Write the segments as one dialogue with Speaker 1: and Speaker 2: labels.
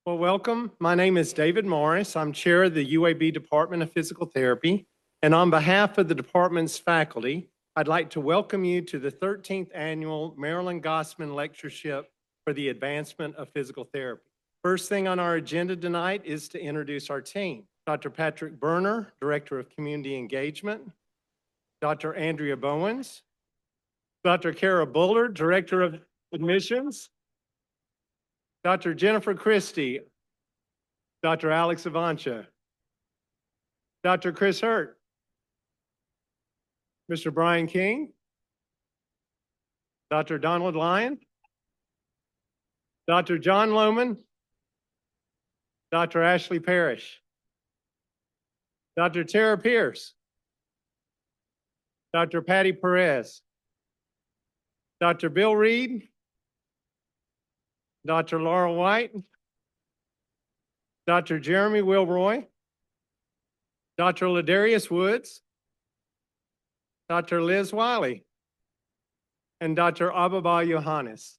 Speaker 1: Well, welcome. My name is David Morris. I'm chair of the UAB Department of Physical Therapy. And on behalf of the department's faculty, I'd like to welcome you to the 13th annual Marilyn Gossman Lectureship for the Advancement of Physical Therapy. First thing on our agenda tonight is to introduce our team. Dr. Patrick Berner, Director of Community Engagement. Dr. Andrea Bowens. Dr. Kara Bullard, Director of Admissions. Dr. Jennifer Christie, Dr. Alex Avancha, Dr. Chris Hurt, Mr. Brian King, Dr. Donald Lyon, Dr. John Lohman, Dr. Ashley Parrish, Dr. Tara Pierce, Dr. Patty Perez, Dr. Bill Reed, Dr. Laura White, Dr. Jeremy Wilroy, Dr. Ladarius Woods, Dr. Liz Wiley, and Dr. Ababa Yohannes.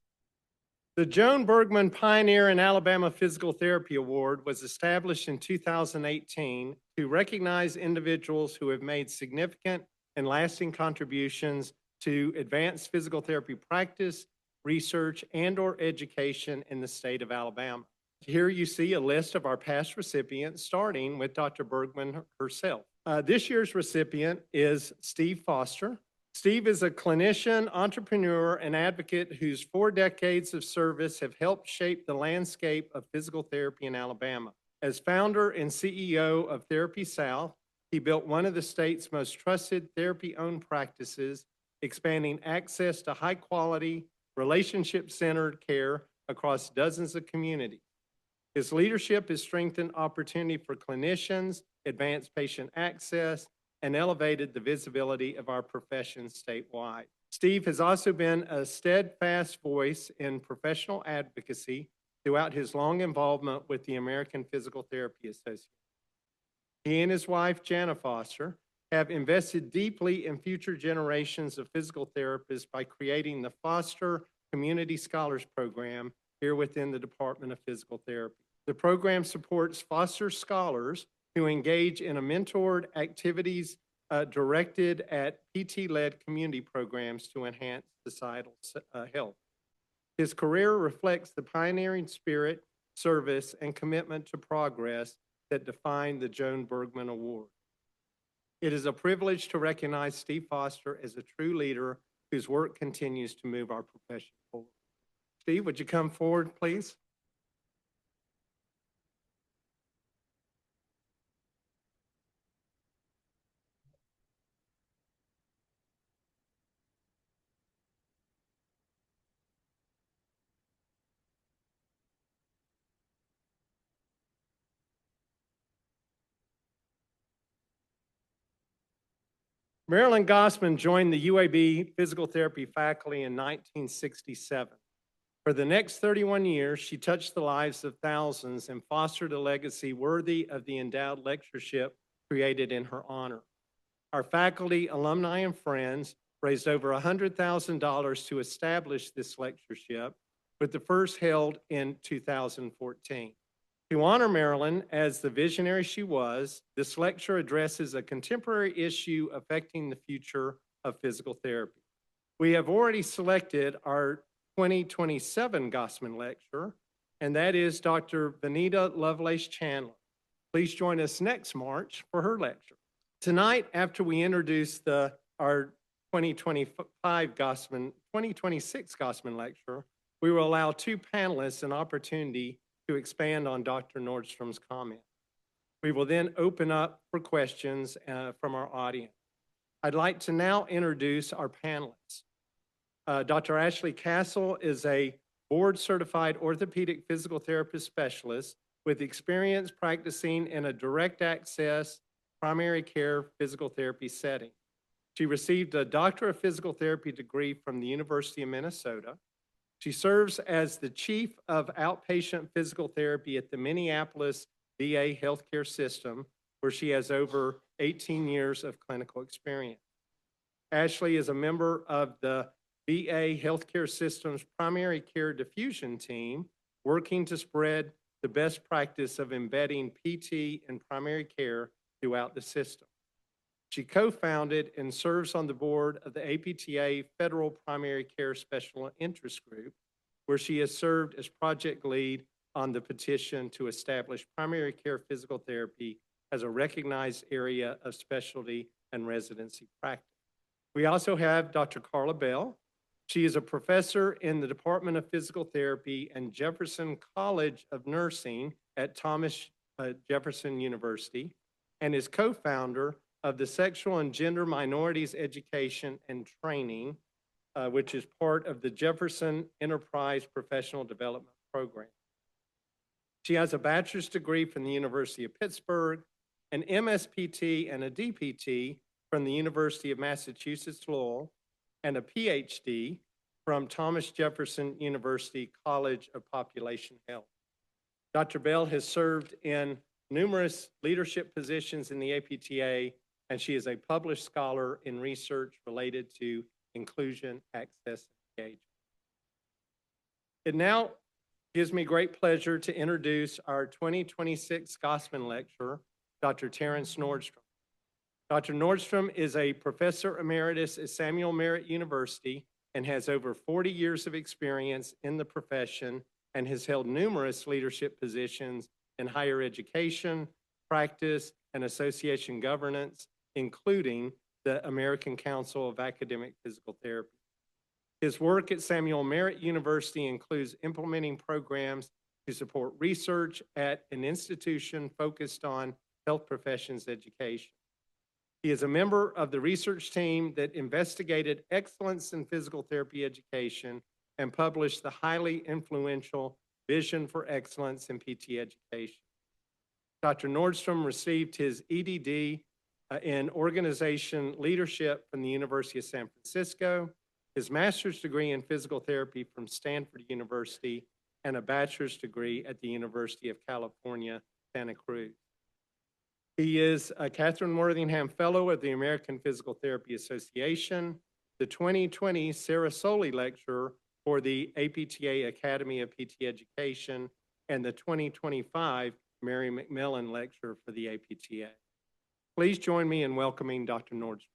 Speaker 1: The Joan Bergman Pioneer in Alabama Physical Therapy Award was established in 2018 to recognize individuals who have made significant and lasting contributions to advanced physical therapy practice, research, and/or education in the state of Alabama. Here you see a list of our past recipients, starting with Dr. Bergman herself. This year's recipient is Steve Foster. Steve is a clinician, entrepreneur, and advocate whose 4 decades of service have helped shape the landscape of physical therapy in Alabama. As founder and CEO of Therapy South, he built one of the state's most trusted therapy-owned practices, expanding access to high-quality, relationship-centered care across dozens of communities. His leadership has strengthened opportunity for clinicians, advanced patient access, and elevated the visibility of our profession statewide. Steve has also been a steadfast voice in professional advocacy throughout his long involvement with the American Physical Therapy Association. He and his wife, Jana Foster, have invested deeply in future generations of physical therapists by creating the Foster Community Scholars Program here within the Department of Physical Therapy. The program supports Foster scholars who engage in a mentored activities directed at PT-led community programs to enhance societal health. His career reflects the pioneering spirit, service, and commitment to progress that define the Joan Bergman Award. It is a privilege to recognize Steve Foster as a true leader whose work continues to move our profession forward. Steve, would you come forward, please? Marilyn Gossman joined the UAB physical therapy faculty in 1967. For the next 31 years, she touched the lives of thousands and fostered a legacy worthy of the endowed lectureship created in her honor. Our faculty, alumni, and friends raised over $100,000 to establish this lectureship, with the first held in 2014. To honor Marilyn as the visionary she was, this lecture addresses a contemporary issue affecting the future of physical therapy. We have already selected our 2027 Gossman lecturer, and that is Dr. Vanita Lovelace Chandler. Please join us next March for her lecture. Tonight, after we introduce our 2026 Gossman lecturer, we will allow 2 panelists an opportunity to expand on Dr. Nordstrom's comment. We will then open up for questions from our audience. I'd like to now introduce our panelists. Dr. Ashley Castle is a board-certified orthopedic physical therapist specialist with experience practicing in a direct access primary care physical therapy setting. She received a Doctor of Physical Therapy degree from the University of Minnesota. She serves as the Chief of Outpatient Physical Therapy at the Minneapolis VA Healthcare System, where she has over 18 years of clinical experience. Ashley is a member of the VA Healthcare System's primary care diffusion team, working to spread the best practice of embedding PT in primary care throughout the system. She co-founded and serves on the board of the APTA Federal Primary Care Special Interest Group, where she has served as project lead on the petition to establish primary care physical therapy as a recognized area of specialty and residency practice. We also have Dr. Carla Bell. She is a professor in the Department of Physical Therapy and Jefferson College of Nursing at Thomas Jefferson University, and is co-founder of the Sexual and Gender Minorities Education and Training, which is part of the Jefferson Enterprise Professional Development Program. She has a bachelor's degree from the University of Pittsburgh, an MSPT and a DPT from the University of Massachusetts Lowell, and a PhD from Thomas Jefferson University College of Population Health. Dr. Bell has served in numerous leadership positions in the APTA, and she is a published scholar in research related to inclusion, access, and engagement. It now gives me great pleasure to introduce our 2026 Gossman Lecturer, Dr. Terrance Nordstrom. Dr. Nordstrom is a professor emeritus at Samuel Merritt University and has over 40 years of experience in the profession and has held numerous leadership positions in higher education, practice, and association governance, including the American Council of Academic Physical Therapy. His work at Samuel Merritt University includes implementing programs to support research at an institution focused on health professions education. He is a member of the research team that investigated excellence in physical therapy education and published the highly influential Vision for Excellence in PT Education. Dr. Nordstrom received his EDD in Organization Leadership from the University of San Francisco, his master's degree in physical therapy from Stanford University, and a bachelor's degree at the University of California, Santa Cruz. He is a Catherine Worthingham Fellow of the American Physical Therapy Association, the 2020 Sarah Soley Lecturer for the APTA Academy of PT Education, and the 2025 Mary McMillan Lecturer for the APTA. Please join me in welcoming Dr. Nordstrom.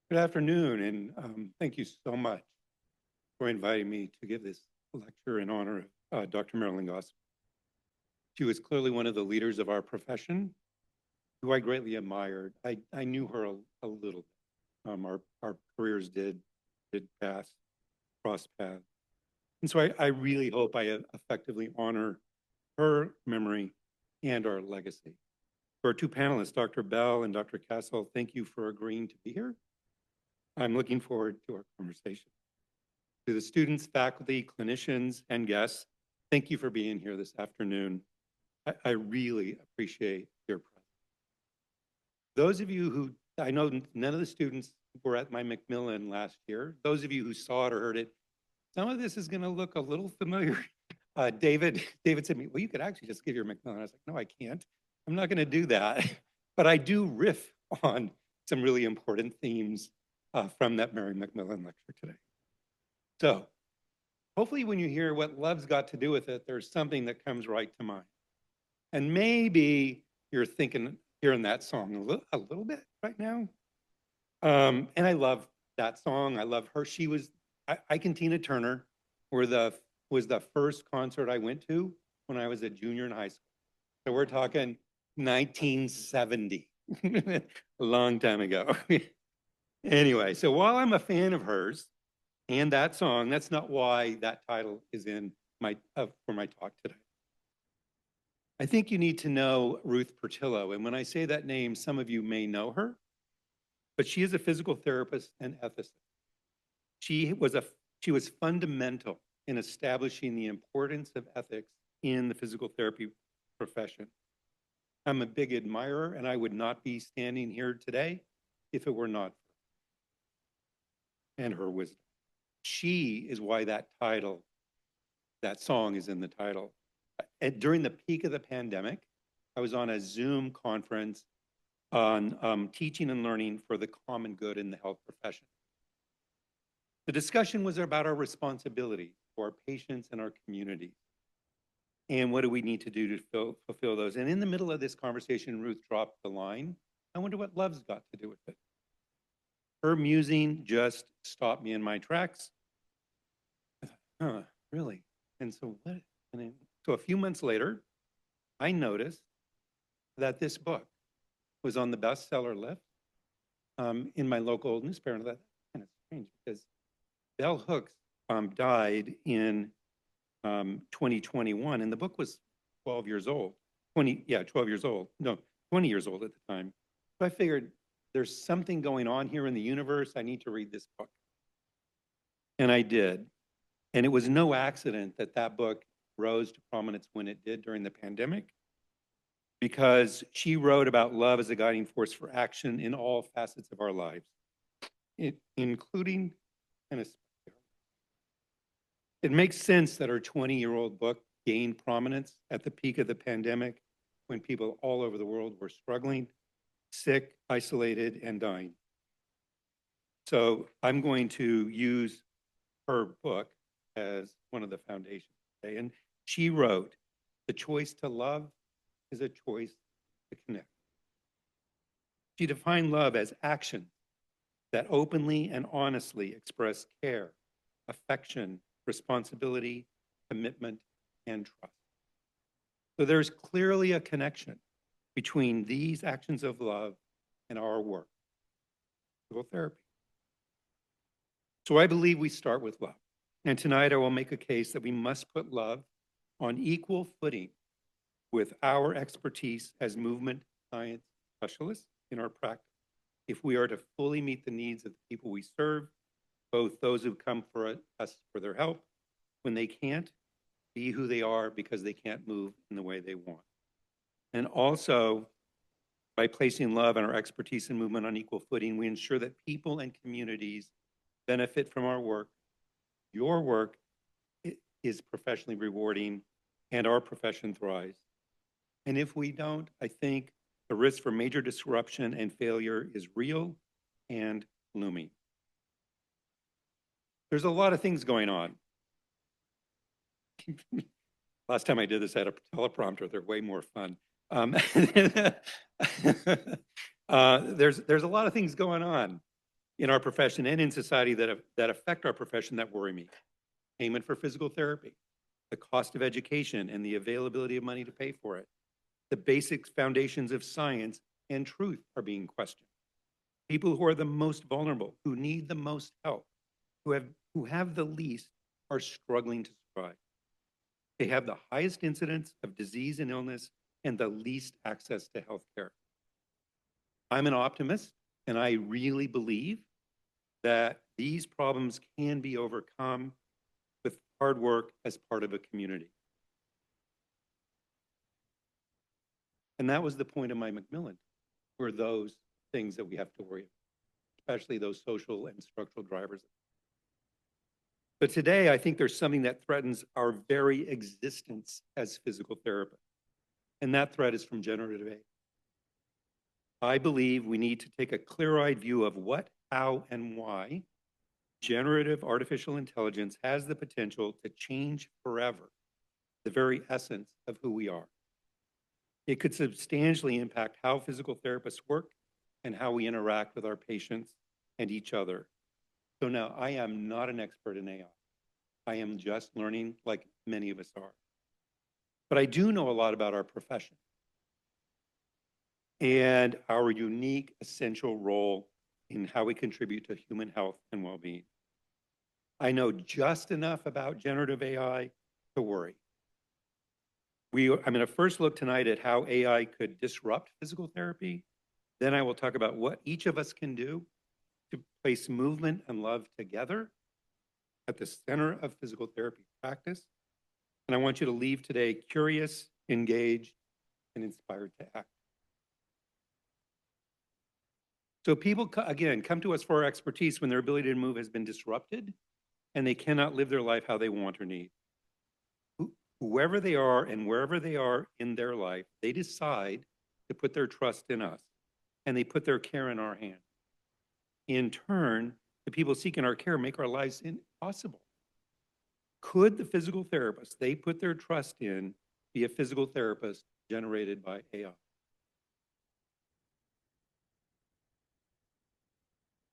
Speaker 2: Good afternoon, and thank you so much for inviting me to give this lecture in honor of Dr. Marilyn Gossman. She was clearly one of the leaders of our profession, who I greatly admired. I knew her a little bit. Our careers did cross paths. And so I really hope I effectively honor her memory and our legacy. For our two panelists, Dr. Bell and Dr. Castle, thank you for agreeing to be here. I'm looking forward to our conversation. To the students, faculty, clinicians, and guests, thank you for being here this afternoon. I really appreciate your presence. Those of you who, I know none of the students were at my Macmillan last year. Those of you who saw it or heard it, some of this is going to look a little familiar. David said to me, well, you could actually just give your Macmillan. I was like, no, I can't. I'm not going to do that. But I do riff on some really important themes from that Mary McMillan lecture today. So hopefully when you hear what love's got to do with it, there's something that comes right to mind. And maybe you're hearing that song a little bit right now. And I love that song. I love her. She was, Ike and Tina Turner was the first concert I went to when I was a junior in high school. So we're talking 1970, a long time ago. Anyway, so while I'm a fan of hers and that song, that's not why that title is in for my talk today. I think you need to know Ruth Portillo, and when I say that name, some of you may know her, but she is a physical therapist and ethicist. She was fundamental in establishing the importance of ethics in the physical therapy profession. I'm a big admirer, and I would not be standing here today if it were not for her and her wisdom. She is why that song is in the title. During the peak of the pandemic, I was on a Zoom conference on teaching and learning for the common good in the health profession. The discussion was about our responsibility for our patients and our community. And what do we need to do to fulfill those? And in the middle of this conversation, Ruth dropped the line, I wonder what love's got to do with it. Her musing just stopped me in my tracks. I thought, huh, really? And so what? So a few months later, I noticed that this book was on the bestseller list in my local newspaper. And I thought, that's kind of strange because Bell Hooks died in 2021, and the book was 12 years old. 12 years old. No, 20 years old at the time. So I figured there's something going on here in the universe. I need to read this book. And I did. And it was no accident that that book rose to prominence when it did during the pandemic, because she wrote about love as a guiding force for action in all facets of our lives, including, and it makes sense that her 20-year-old book gained prominence at the peak of the pandemic when people all over the world were struggling, sick, isolated, and dying. So I'm going to use her book as one of the foundations today. And she wrote, "The choice to love is a choice to connect." She defined love as action that openly and honestly express care, affection, responsibility, commitment, and trust. So there's clearly a connection between these actions of love and our work, physical therapy. So I believe we start with love. And tonight I will make a case that we must put love on equal footing with our expertise as movement science specialists in our practice, if we are to fully meet the needs of the people we serve, both those who come for us for their help when they can't be who they are because they can't move in the way they want. And also, by placing love and our expertise in movement on equal footing, we ensure that people and communities benefit from our work. Your work is professionally rewarding and our profession thrives. And if we don't, I think the risk for major disruption and failure is real and looming. There's a lot of things going on. Last time I did this, I had a teleprompter. They're way more fun. There's a lot of things going on in our profession and in society that affect our profession that worry me. Payment for physical therapy, the cost of education and the availability of money to pay for it. The basic foundations of science and truth are being questioned. People who are the most vulnerable, who need the most help, who have the least, are struggling to survive. They have the highest incidence of disease and illness and the least access to health care. I'm an optimist, and I really believe that these problems can be overcome with hard work as part of a community. And that was the point of my Macmillan, were those things that we have to worry about, especially those social and structural drivers. But today, I think there's something that threatens our very existence as physical therapists, and that threat is from generative AI. I believe we need to take a clear-eyed view of what, how, and why generative artificial intelligence has the potential to change forever the very essence of who we are. It could substantially impact how physical therapists work and how we interact with our patients and each other. So now, I am not an expert in AI. I am just learning like many of us are. But I do know a lot about our profession and our unique, essential role in how we contribute to human health and well-being. I know just enough about generative AI to worry. I'm going to first look tonight at how AI could disrupt physical therapy. Then I will talk about what each of us can do to place movement and love together at the center of physical therapy practice. And I want you to leave today curious, engaged, and inspired to act. So people, again, come to us for our expertise when their ability to move has been disrupted and they cannot live their life how they want or need. Whoever they are and wherever they are in their life, they decide to put their trust in us and they put their care in our hands. In turn, the people seeking our care make our lives impossible. Could the physical therapist they put their trust in be a physical therapist generated by AI?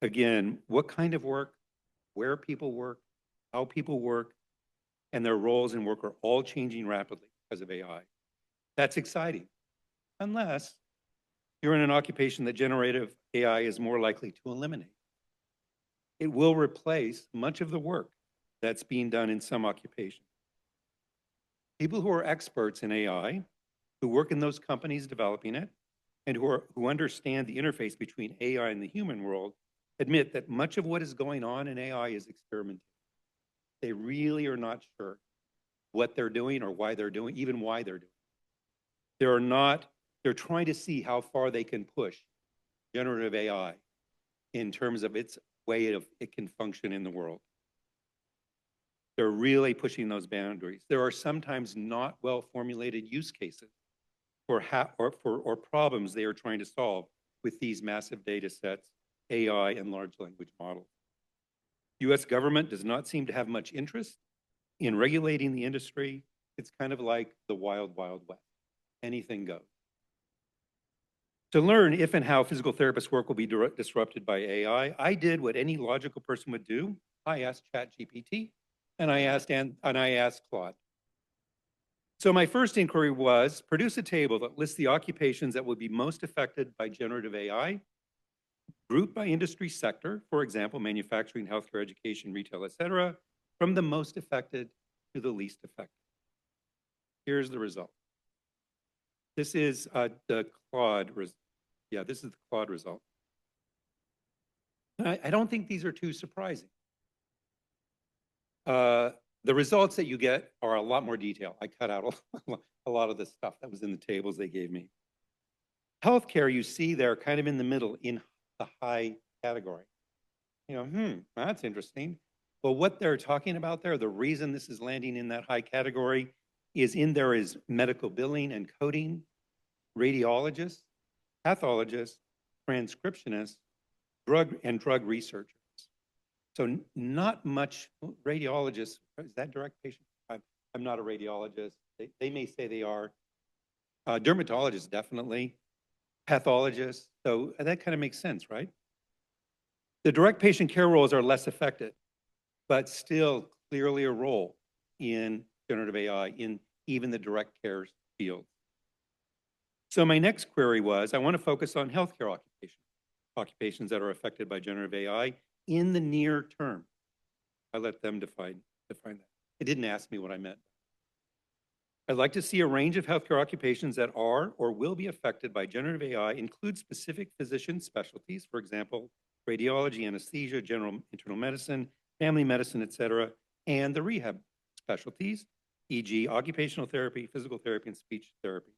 Speaker 2: Again, what kind of work, where people work, how people work, and their roles in work are all changing rapidly because of AI. That's exciting, unless you're in an occupation that generative AI is more likely to eliminate. It will replace much of the work that's being done in some occupations. People who are experts in AI, who work in those companies developing it, and who understand the interface between AI and the human world, admit that much of what is going on in AI is experimental. They really are not sure what they're doing or why they're doing, even why they're doing. They're trying to see how far they can push generative AI in terms of its way of it can function in the world. They're really pushing those boundaries. There are sometimes not well-formulated use cases or problems they are trying to solve with these massive data sets, AI and large language models. US government does not seem to have much interest in regulating the industry. It's kind of like the wild, wild west. Anything goes. To learn if and how physical therapist work will be disrupted by AI, I did what any logical person would do. I asked ChatGPT and I asked Claude. So my first inquiry was, produce a table that lists the occupations that would be most affected by generative AI, grouped by industry sector, for example, manufacturing, healthcare, education, retail, et cetera, from the most affected to the least affected. Here's the result. This is the Claude result. Yeah, this is the Claude result. I don't think these are too surprising. The results that you get are a lot more detailed. I cut out a lot of the stuff that was in the tables they gave me. Healthcare, you see there kind of in the middle in the high category. You know, that's interesting. Well, what they're talking about there, the reason this is landing in that high category is medical billing and coding, radiologists, pathologists, transcriptionists, drug researchers. So not much radiologists. Is that direct patient? I'm not a radiologist. They may say they are. Dermatologists, definitely. Pathologists. So that kind of makes sense, right? The direct patient care roles are less affected, but still clearly a role in generative AI in even the direct care field. So my next query was, I want to focus on healthcare occupations that are affected by generative AI in the near term. I let them define that. It didn't ask me what I meant. I'd like to see a range of healthcare occupations that are or will be affected by generative AI include specific physician specialties, for example, radiology, anesthesia, general internal medicine, family medicine, et cetera, and the rehab specialties, e.g. occupational therapy, physical therapy, and speech therapy.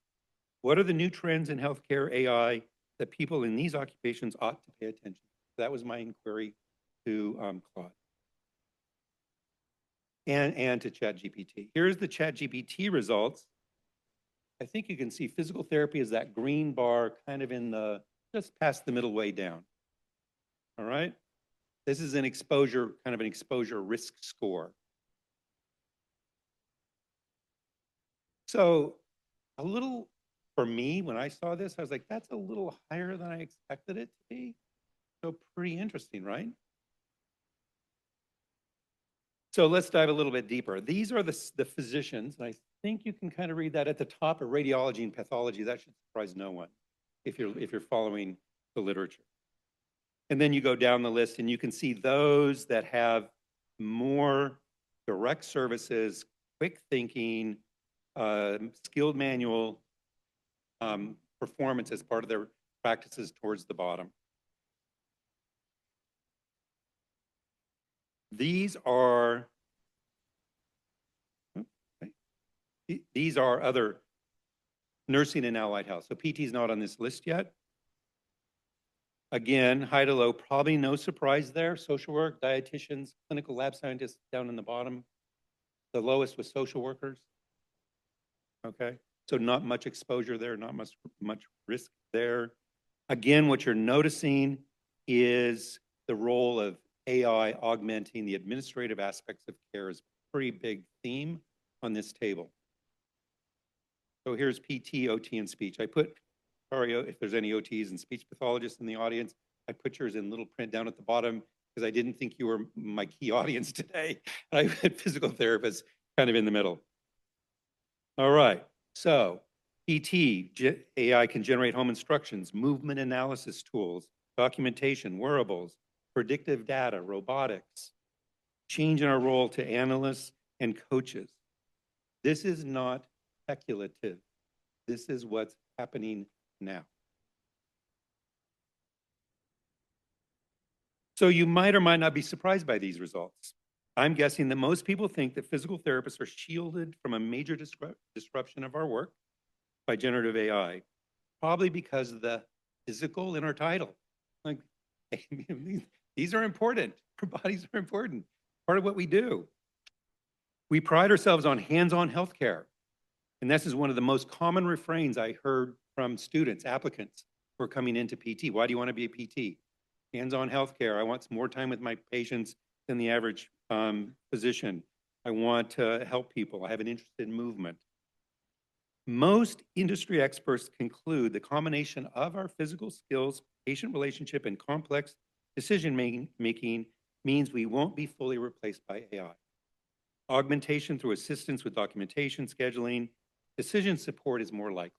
Speaker 2: What are the new trends in healthcare AI that people in these occupations ought to pay attention to? That was my inquiry to Claude and to ChatGPT. Here's the ChatGPT results. I think you can see physical therapy is that green bar kind of just past the middle way down. All right? This is an exposure risk score. So for me, when I saw this, I was like, that's a little higher than I expected it to be. So pretty interesting, right? So let's dive a little bit deeper. These are the physicians, and I think you can kind of read that at the top of radiology and pathology. That should surprise no one if you're following the literature. And then you go down the list and you can see those that have more direct services, quick thinking, skilled manual performance as part of their practices towards the bottom. These are other nursing and allied health. So PT is not on this list yet. Again, high to low, probably no surprise there. Social work, dietitians, clinical lab scientists down in the bottom. The lowest was social workers. Okay, so not much exposure there, not much risk there. Again, what you're noticing is the role of AI augmenting the administrative aspects of care is a pretty big theme on this table. So here's PT, OT, and speech. I put, sorry if there's any OTs and speech pathologists in the audience, I put yours in little print down at the bottom because I didn't think you were my key audience today. I had physical therapists kind of in the middle. All right, so PT, AI can generate home instructions, movement analysis tools, documentation, wearables, predictive data, robotics, change in our role to analysts and coaches. This is not speculative. This is what's happening now. So you might or might not be surprised by these results. I'm guessing that most people think that physical therapists are shielded from a major disruption of our work by generative AI, probably because of the physical in our title. Like, these are important. Our bodies are important. Part of what we do. We pride ourselves on hands-on healthcare. And this is one of the most common refrains I heard from students, applicants who are coming into PT. Why do you want to be a PT? Hands-on healthcare. I want more time with my patients than the average physician. I want to help people. I have an interest in movement. Most industry experts conclude the combination of our physical skills, patient relationship, and complex decision making means we won't be fully replaced by AI. Augmentation through assistance with documentation, scheduling, decision support is more likely.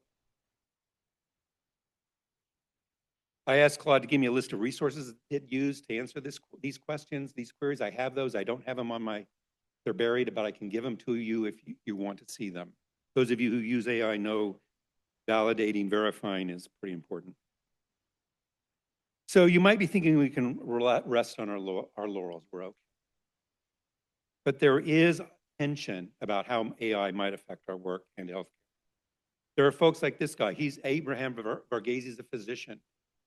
Speaker 2: I asked Claude to give me a list of resources it used to answer these questions, these queries. I have those. I don't have them on they're buried, but I can give them to you if you want to see them. Those of you who use AI know validating, verifying is pretty important. So you might be thinking we can rest on our laurels. We're okay. But there is tension about how AI might affect our work and healthcare. There are folks like this guy. He's Abraham Varghese. He's a physician.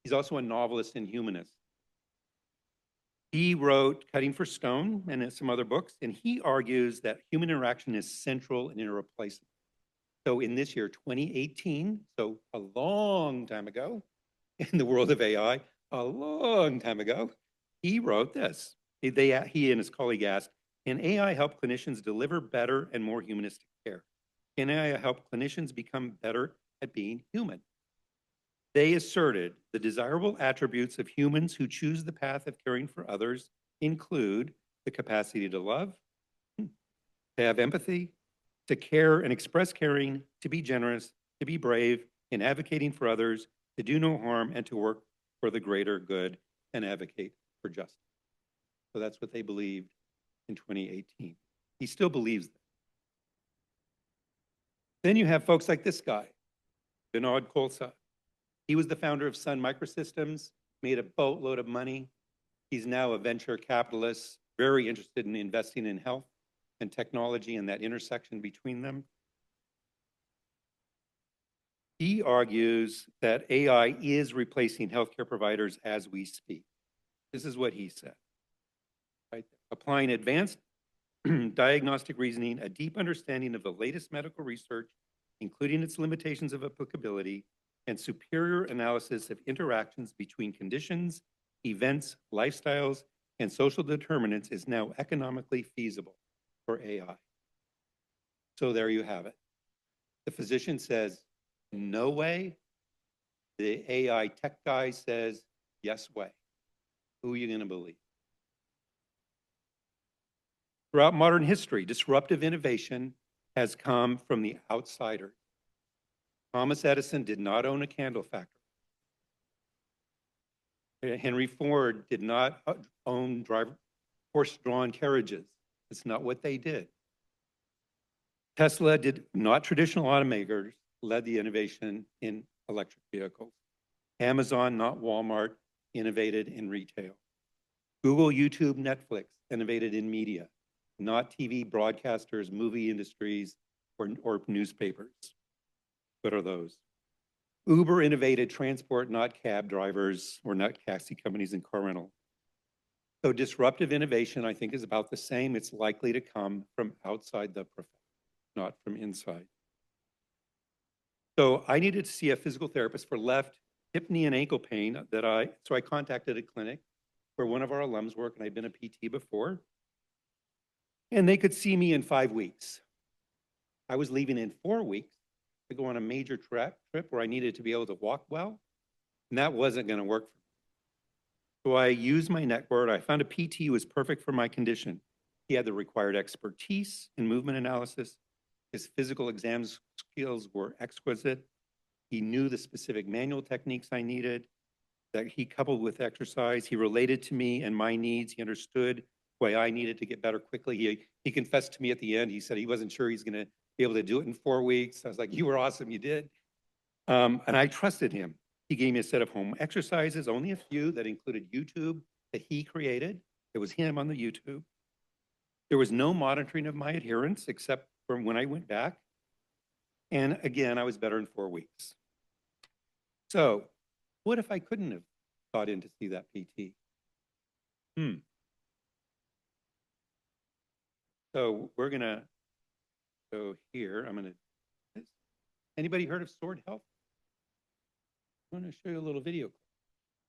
Speaker 2: He's also a novelist and humanist. He wrote Cutting for Stone and some other books, and he argues that human interaction is central and irreplaceable. So in this year, 2018, so a long time ago, in the world of AI, a long time ago, he wrote this. He and his colleague asked, can AI help clinicians deliver better and more humanistic care? Can AI help clinicians become better at being human? They asserted the desirable attributes of humans who choose the path of caring for others include the capacity to love, to have empathy, to care and express caring, to be generous, to be brave in advocating for others, to do no harm, and to work for the greater good and advocate for justice. So that's what they believed in 2018. He still believes that. Then you have folks like this guy, Vinod Khalsa. He was the founder of Sun Microsystems, made a boatload of money. He's now a venture capitalist, very interested in investing in health and technology and that intersection between them. He argues that AI is replacing healthcare providers as we speak. This is what he said. Right? Applying advanced diagnostic reasoning, a deep understanding of the latest medical research, including its limitations of applicability, and superior analysis of interactions between conditions, events, lifestyles, and social determinants is now economically feasible for AI. So there you have it. The physician says, no way. The AI tech guy says, yes way. Who are you going to believe? Throughout modern history, disruptive innovation has come from the outsiders. Thomas Edison did not own a candle factory. Henry Ford did not own horse-drawn carriages. That's not what they did. Tesla did not, traditional automakers led the innovation in electric vehicles. Amazon, not Walmart, innovated in retail. Google, YouTube, Netflix innovated in media, not TV broadcasters, movie industries, or newspapers. What are those? Uber innovated transport, not cab drivers, or not taxi companies and car rental. So disruptive innovation, I think, is about the same. It's likely to come from outside the profession, not from inside. So I needed to see a physical therapist for left hip, knee, and ankle pain so I contacted a clinic where one of our alums worked, and I'd been a PT before. And they could see me in 5 weeks. I was leaving in 4 weeks to go on a major trip where I needed to be able to walk well, and that wasn't going to work for me. So I used my network. I found a PT who was perfect for my condition. He had the required expertise in movement analysis. His physical exams skills were exquisite. He knew the specific manual techniques I needed that he coupled with exercise. He related to me and my needs. He understood why I needed to get better quickly. He confessed to me at the end. He said he wasn't sure he's going to be able to do it in 4 weeks. I was like, you were awesome, you did. And I trusted him. He gave me a set of home exercises, only a few that included YouTube that he created. It was him on the YouTube. There was no monitoring of my adherence except from when I went back. And again, I was better in 4 weeks. So what if I couldn't have got in to see that PT? So we're gonna go here. I'm gonna, anybody heard of Sword Health? I'm gonna show you a little video clip,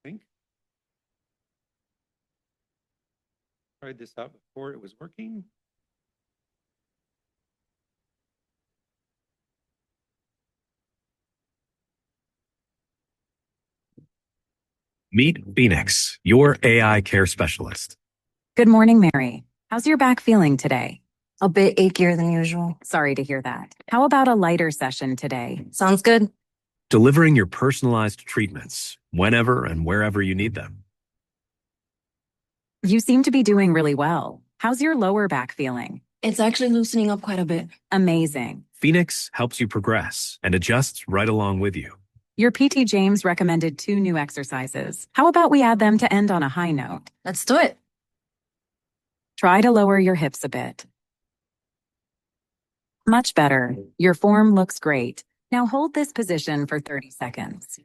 Speaker 2: I think. Tried this out before it was working.
Speaker 3: Meet Phoenix, your AI care specialist.
Speaker 4: Good morning, Mary. How's your back feeling today?
Speaker 5: A bit achier than usual.
Speaker 4: Sorry to hear that. How about a lighter session today?
Speaker 5: Sounds good.
Speaker 3: Delivering your personalized treatments whenever and wherever you need them.
Speaker 4: You seem to be doing really well. How's your lower back feeling?
Speaker 5: It's actually loosening up quite a bit.
Speaker 4: Amazing.
Speaker 3: Phoenix helps you progress and adjusts right along with you.
Speaker 4: Your PT James recommended 2 new exercises. How about we add them to end on a high note?
Speaker 5: Let's do it.
Speaker 4: Try to lower your hips a bit. Much better. Your form looks great. Now hold this position for 30 seconds.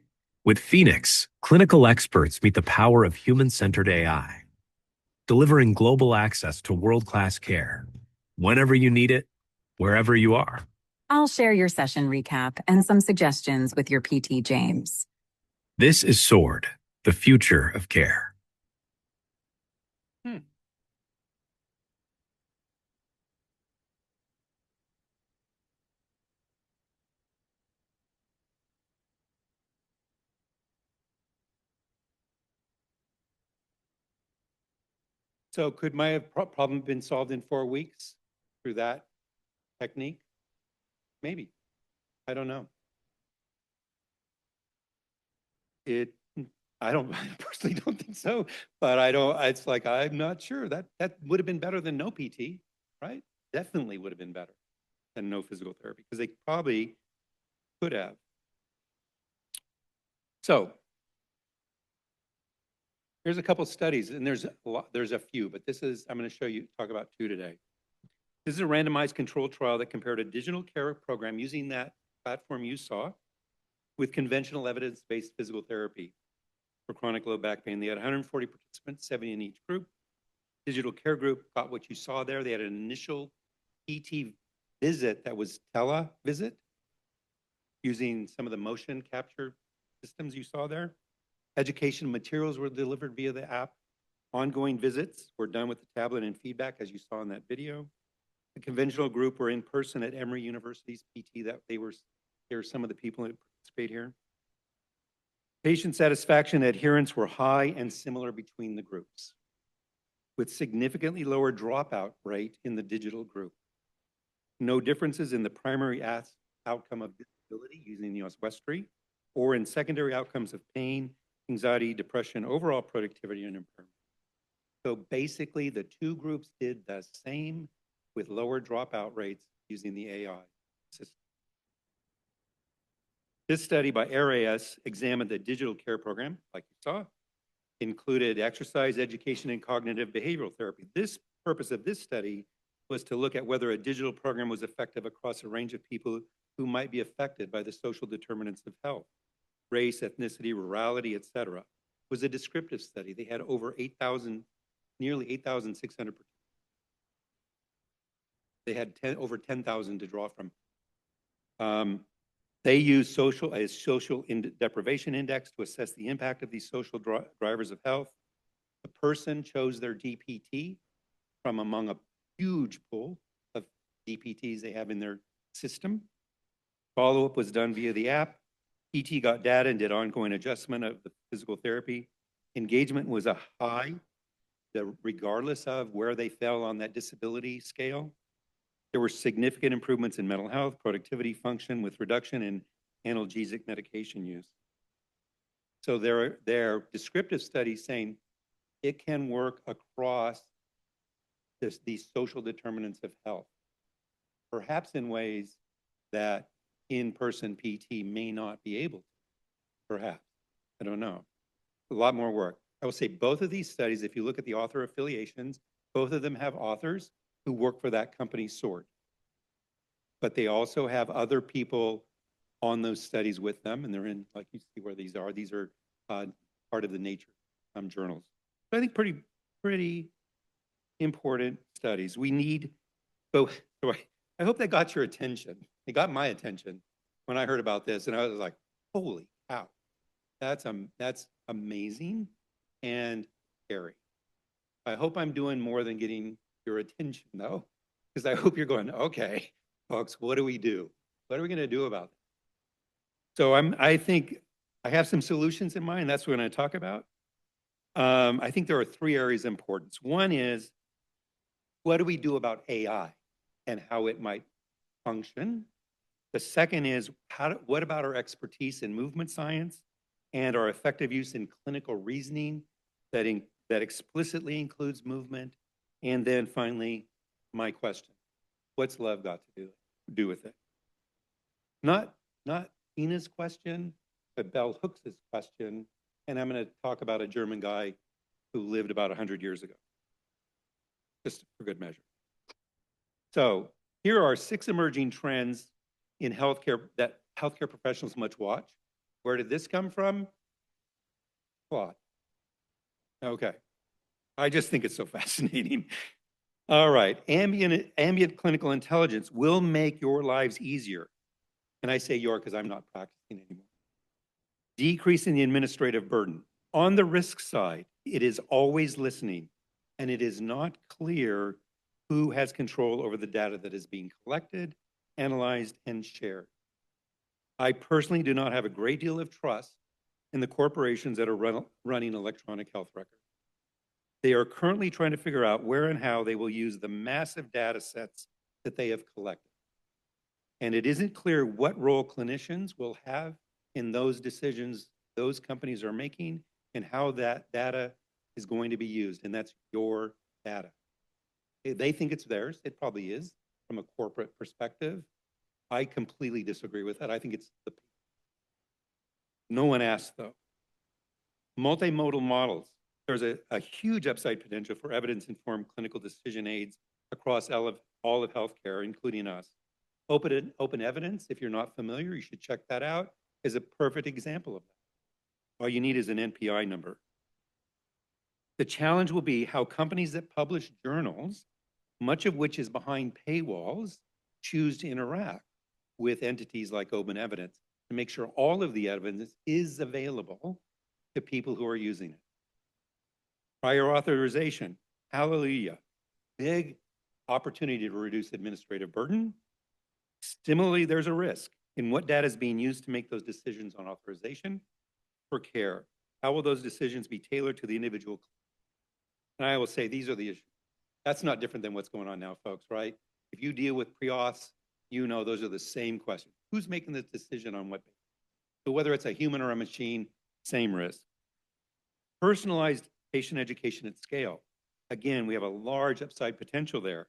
Speaker 3: With Phoenix, clinical experts meet the power of human-centered AI, delivering global access to world-class care, whenever you need it, wherever you are.
Speaker 4: I'll share your session recap and some suggestions with your PT James.
Speaker 3: This is SWORD, the future of care.
Speaker 2: So could my problem been solved in 4 weeks through that technique? Maybe. I don't know. I personally don't think so, but it's like, I'm not sure. That would have been better than no PT, right? Definitely would have been better than no physical therapy, because they probably could have. So here's a couple studies, and there's a few, but I'm going to talk about 2 today. This is a randomized controlled trial that compared a digital care program using that platform you saw with conventional evidence-based physical therapy for chronic low back pain. They had 140 participants, 70 in each group. Digital care group got what you saw there. They had an initial PT visit that was tele-visit using some of the motion capture systems you saw there. Education materials were delivered via the app. Ongoing visits were done with the tablet and feedback, as you saw in that video. The conventional group were in person at Emory University's PT. They were some of the people that participate here. Patient satisfaction and adherence were high and similar between the groups, with significantly lower dropout rate in the digital group. No differences in the primary outcome of disability using the Oswestry, or in secondary outcomes of pain, anxiety, depression, overall productivity, and impairment. So basically, the 2 groups did the same with lower dropout rates using the AI system. This study by RAS examined the digital care program, like you saw, included exercise, education, and cognitive behavioral therapy. This purpose of this study was to look at whether a digital program was effective across a range of people who might be affected by the social determinants of health, race, ethnicity, rurality, et cetera. It was a descriptive study. They had over 8,000, nearly 8,600. They had over 10,000 to draw from. They use social deprivation index to assess the impact of these social drivers of health. The person chose their DPT from among a huge pool of DPTs they have in their system. Follow-up was done via the app. PT got data and did ongoing adjustment of the physical therapy. Engagement was a high, regardless of where they fell on that disability scale. There were significant improvements in mental health, productivity, function, with reduction in analgesic medication use. So there are descriptive studies saying it can work across these social determinants of health, perhaps in ways that in-person PT may not be able to, perhaps. I don't know. A lot more work. I will say both of these studies, if you look at the author affiliations, both of them have authors who work for that company's sword. But they also have other people on those studies with them, and they're in, like you see where these are. These are part of the Nature journals. So I think pretty important studies. We need, so I hope that got your attention. It got my attention when I heard about this, and I was like, holy cow, that's amazing and scary. I hope I'm doing more than getting your attention, though, because I hope you're going, okay, folks, what do we do? What are we going to do about this? So I think I have some solutions in mind. That's what I'm going to talk about. I think there are three areas of importance. One is, what do we do about AI and how it might function? The second is, what about our expertise in movement science and our effective use in clinical reasoning that explicitly includes movement? And then finally, my question, what's love got to do with it? Not Tina's question, but Bell Hooks's question. And I'm going to talk about a German guy who lived about 100 years ago, just for good measure. So here are 6 emerging trends in healthcare that healthcare professionals must watch. Where did this come from? Claude. Okay. I just think it's so fascinating. All right. Ambient clinical intelligence will make your lives easier. And I say your because I'm not practicing anymore. Decreasing the administrative burden. On the risk side, it is always listening, and it is not clear who has control over the data that is being collected, analyzed, and shared. I personally do not have a great deal of trust in the corporations that are running electronic health records. They are currently trying to figure out where and how they will use the massive data sets that they have collected. And it isn't clear what role clinicians will have in those decisions those companies are making and how that data is going to be used. And that's your data. They think it's theirs. It probably is from a corporate perspective. I completely disagree with that. I think it's no one asked, though. Multimodal models. There's a huge upside potential for evidence-informed clinical decision aids across all of healthcare, including us. Open evidence, if you're not familiar, you should check that out, is a perfect example of that. All you need is an NPI number. The challenge will be how companies that publish journals, much of which is behind paywalls, choose to interact with entities like open evidence to make sure all of the evidence is available to people who are using it. Prior authorization, hallelujah. Big opportunity to reduce administrative burden. Similarly, there's a risk in what data is being used to make those decisions on authorization for care. How will those decisions be tailored to the individual? And I will say these are the issues. That's not different than what's going on now, folks, right? If you deal with pre-auths, you know those are the same questions. Who's making the decision on what? So whether it's a human or a machine, same risk. Personalized patient education at scale. Again, we have a large upside potential there.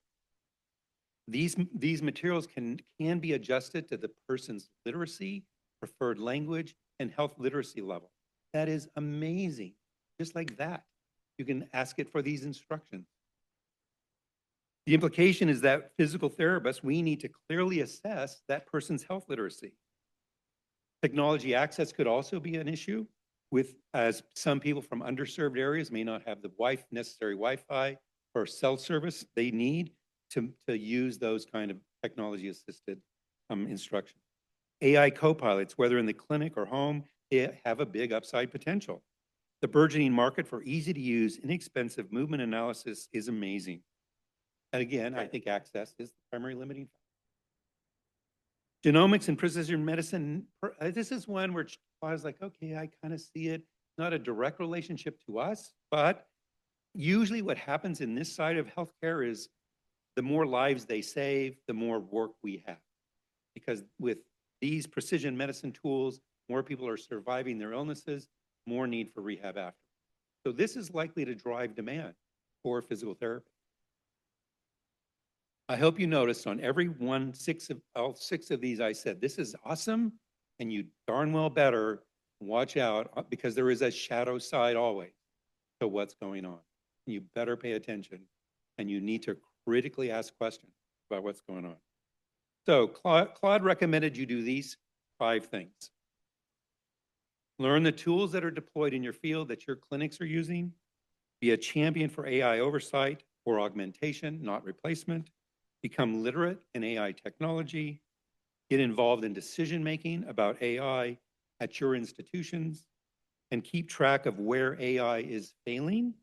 Speaker 2: These materials can be adjusted to the person's literacy, preferred language, and health literacy level. That is amazing. Just like that, you can ask it for these instructions. The implication is that physical therapists, we need to clearly assess that person's health literacy. Technology access could also be an issue, as some people from underserved areas may not have the necessary Wi-Fi or cell service they need to use those kind of technology-assisted instructions. AI co-pilots, whether in the clinic or home, they have a big upside potential. The burgeoning market for easy-to-use, inexpensive movement analysis is amazing. And again, I think access is the primary limiting factor. Genomics and precision medicine, this is one where I was like, okay, I kind of see it. Not a direct relationship to us, but usually what happens in this side of healthcare is the more lives they save, the more work we have. Because with these precision medicine tools, more people are surviving their illnesses, more need for rehab after. So this is likely to drive demand for physical therapy. I hope you noticed on every all six of these I said, this is awesome, and you darn well better watch out because there is a shadow side always to what's going on. You better pay attention, and you need to critically ask questions about what's going on. So Claude recommended you do these 5 things. Learn the tools that are deployed in your field that your clinics are using. Be a champion for AI oversight or augmentation, not replacement. Become literate in AI technology. Get involved in decision-making about AI at your institutions. And keep track of where AI is failing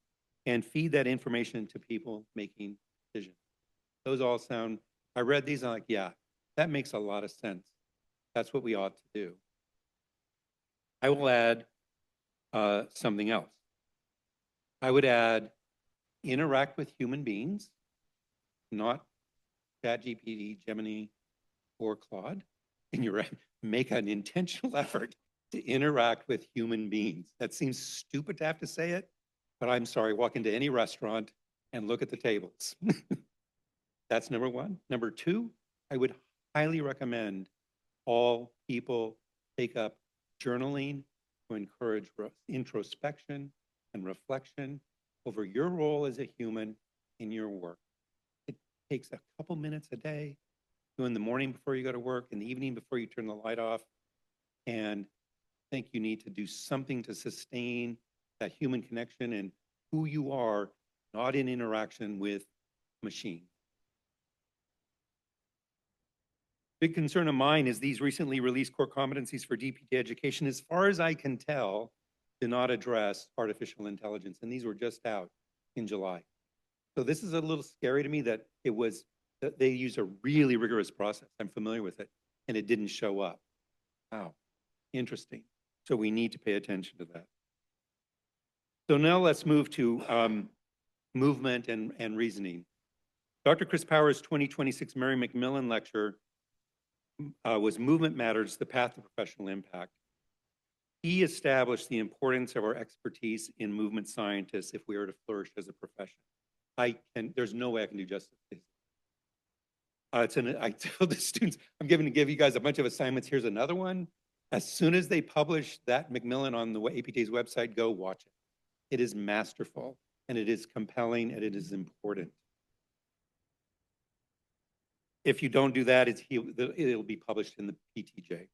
Speaker 2: and feed that information to people making decisions. Those all sound, I read these and I'm like, yeah, that makes a lot of sense. That's what we ought to do. I will add something else. I would add interact with human beings, not ChatGPT, Gemini, or Claude, and you make an intentional effort to interact with human beings. That seems stupid to have to say it, but I'm sorry, walk into any restaurant and look at the tables. That's number 1. Number 2, I would highly recommend all people take up journaling to encourage introspection and reflection over your role as a human in your work. It takes a couple minutes a day, do in the morning before you go to work, in the evening before you turn the light off, and I think you need to do something to sustain that human connection and who you are, not in interaction with machines. Big concern of mine is these recently released core competencies for DPT education, as far as I can tell, do not address artificial intelligence. And these were just out in July. So this is a little scary to me that they use a really rigorous process. I'm familiar with it, and it didn't show up. Wow, interesting. So we need to pay attention to that. So now let's move to movement and reasoning. Dr. Chris Powers' 2026 Mary McMillan lecture was Movement Matters, the Path to Professional Impact. He established the importance of our expertise in movement scientists if we are to flourish as a profession. There's no way I can do justice to this. I tell the students, I'm going to give you guys a bunch of assignments. Here's another one. As soon as they publish that McMillan on the APTA's website, go watch it. It is masterful, and it is compelling, and it is important. If you don't do that, it'll be published in the PTJ.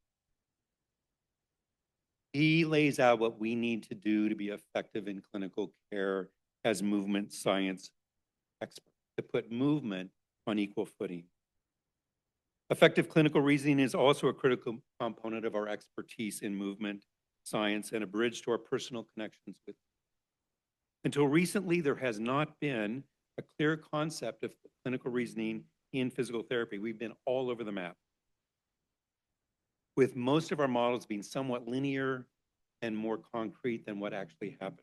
Speaker 2: He lays out what we need to do to be effective in clinical care as movement science experts, to put movement on equal footing. Effective clinical reasoning is also a critical component of our expertise in movement science and a bridge to our personal connections with. Until recently, there has not been a clear concept of clinical reasoning in physical therapy. We've been all over the map, with most of our models being somewhat linear and more concrete than what actually happened.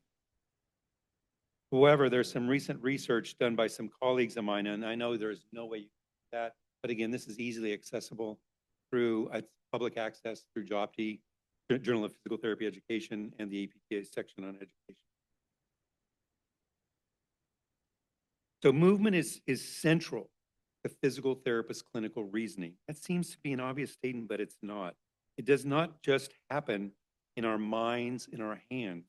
Speaker 2: However, there's some recent research done by some colleagues of mine, and I know there's no way you can do that, but again, this is easily accessible through public access through JOPT, Journal of Physical Therapy Education, and the APTA section on education. So movement is central to physical therapist clinical reasoning. That seems to be an obvious statement, but it's not. It does not just happen in our minds, in our hands.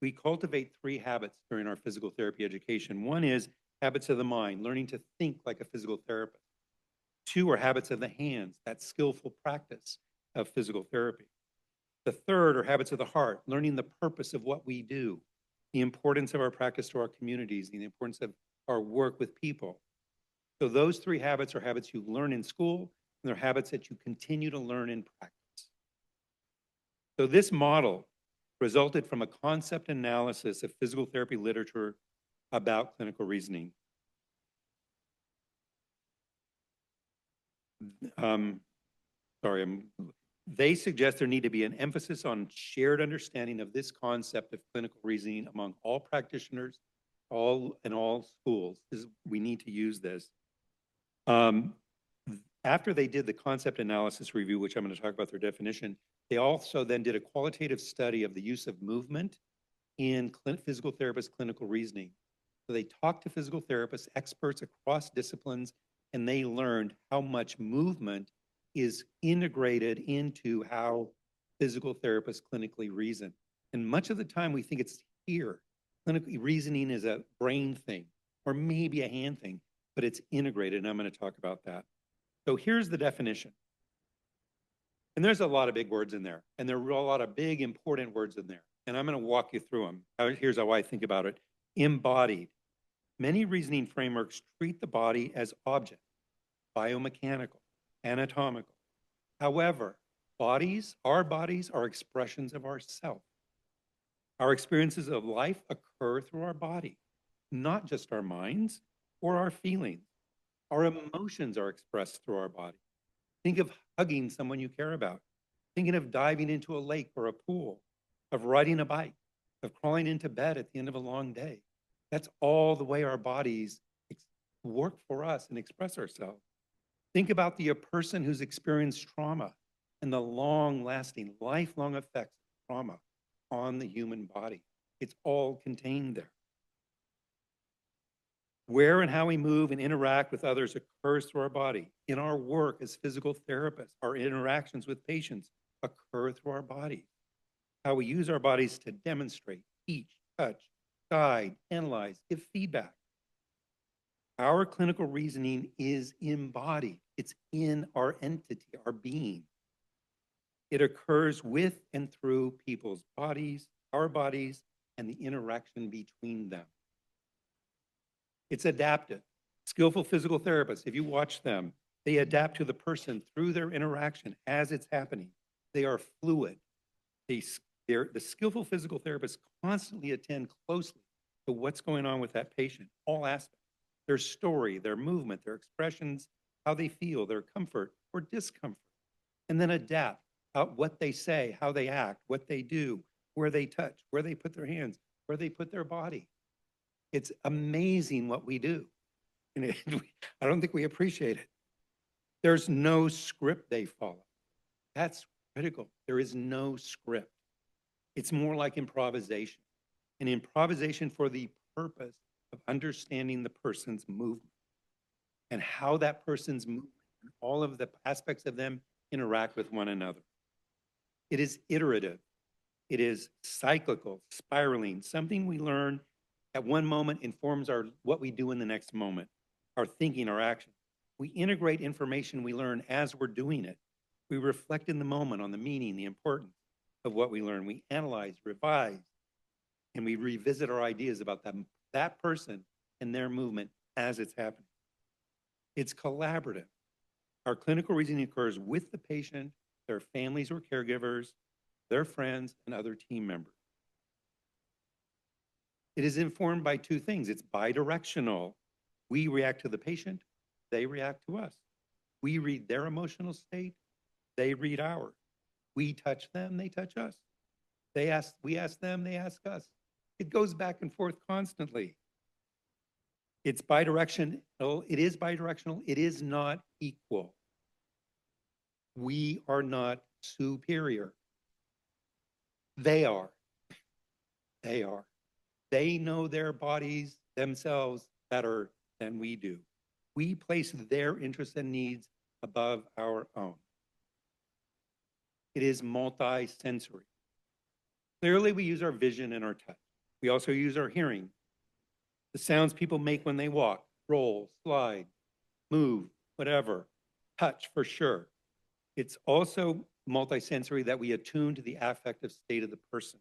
Speaker 2: We cultivate 3 habits during our physical therapy education. One is habits of the mind, learning to think like a physical therapist. 2 are habits of the hands, that skillful practice of physical therapy. The 3rd are habits of the heart, learning the purpose of what we do, the importance of our practice to our communities, the importance of our work with people. So those 3 habits are habits you learn in school, and they're habits that you continue to learn and practice. So this model resulted from a concept analysis of physical therapy literature about clinical reasoning. They suggest there need to be an emphasis on shared understanding of this concept of clinical reasoning among all practitioners, all schools. We need to use this. After they did the concept analysis review, which I'm going to talk about their definition, they also then did a qualitative study of the use of movement in physical therapist clinical reasoning. So they talked to physical therapists, experts across disciplines, and they learned how much movement is integrated into how physical therapists clinically reason. And much of the time we think it's here. Clinical reasoning is a brain thing or maybe a hand thing, but it's integrated, and I'm going to talk about that. So here's the definition. And there's a lot of big words in there, and there are a lot of big, important words in there. And I'm going to walk you through them. Here's how I think about it. Embodied. Many reasoning frameworks treat the body as object, biomechanical, anatomical. However, our bodies are expressions of ourself. Our experiences of life occur through our body, not just our minds or our feelings. Our emotions are expressed through our body. Think of hugging someone you care about, thinking of diving into a lake or a pool, of riding a bike, of crawling into bed at the end of a long day. That's all the way our bodies work for us and express ourselves. Think about the person who's experienced trauma and the long-lasting, lifelong effects of trauma on the human body. It's all contained there. Where and how we move and interact with others occurs through our body. In our work as physical therapists, our interactions with patients occur through our body. How we use our bodies to demonstrate, teach, touch, guide, analyze, give feedback. Our clinical reasoning is embodied. It's in our entity, our being. It occurs with and through people's bodies, our bodies, and the interaction between them. It's adaptive. Skillful physical therapists, if you watch them, they adapt to the person through their interaction as it's happening. They are fluid. The skillful physical therapists constantly attend closely to what's going on with that patient, all aspects. Their story, their movement, their expressions, how they feel, their comfort or discomfort, and then adapt what they say, how they act, what they do, where they touch, where they put their hands, where they put their body. It's amazing what we do. And I don't think we appreciate it. There's no script they follow. That's critical. There is no script. It's more like improvisation. And improvisation for the purpose of understanding the person's movement and how that person's movement and all of the aspects of them interact with one another. It is iterative. It is cyclical, spiraling. Something we learn at one moment informs what we do in the next moment, our thinking, our action. We integrate information we learn as we're doing it. We reflect in the moment on the meaning, the importance of what we learn. We analyze, revise, and we revisit our ideas about that person and their movement as it's happening. It's collaborative. Our clinical reasoning occurs with the patient, their families or caregivers, their friends, and other team members. It is informed by two things. It's bidirectional. We react to the patient, they react to us. We read their emotional state, they read ours. We touch them, they touch us. We ask them, they ask us. It goes back and forth constantly. It's bidirectional. It is bidirectional. It is not equal. We are not superior. They are. They are. They know their bodies themselves better than we do. We place their interests and needs above our own. It is multi-sensory. Clearly, we use our vision and our touch. We also use our hearing. The sounds people make when they walk, roll, slide, move, whatever. Touch for sure. It's also multi-sensory that we attune to the affective state of the person,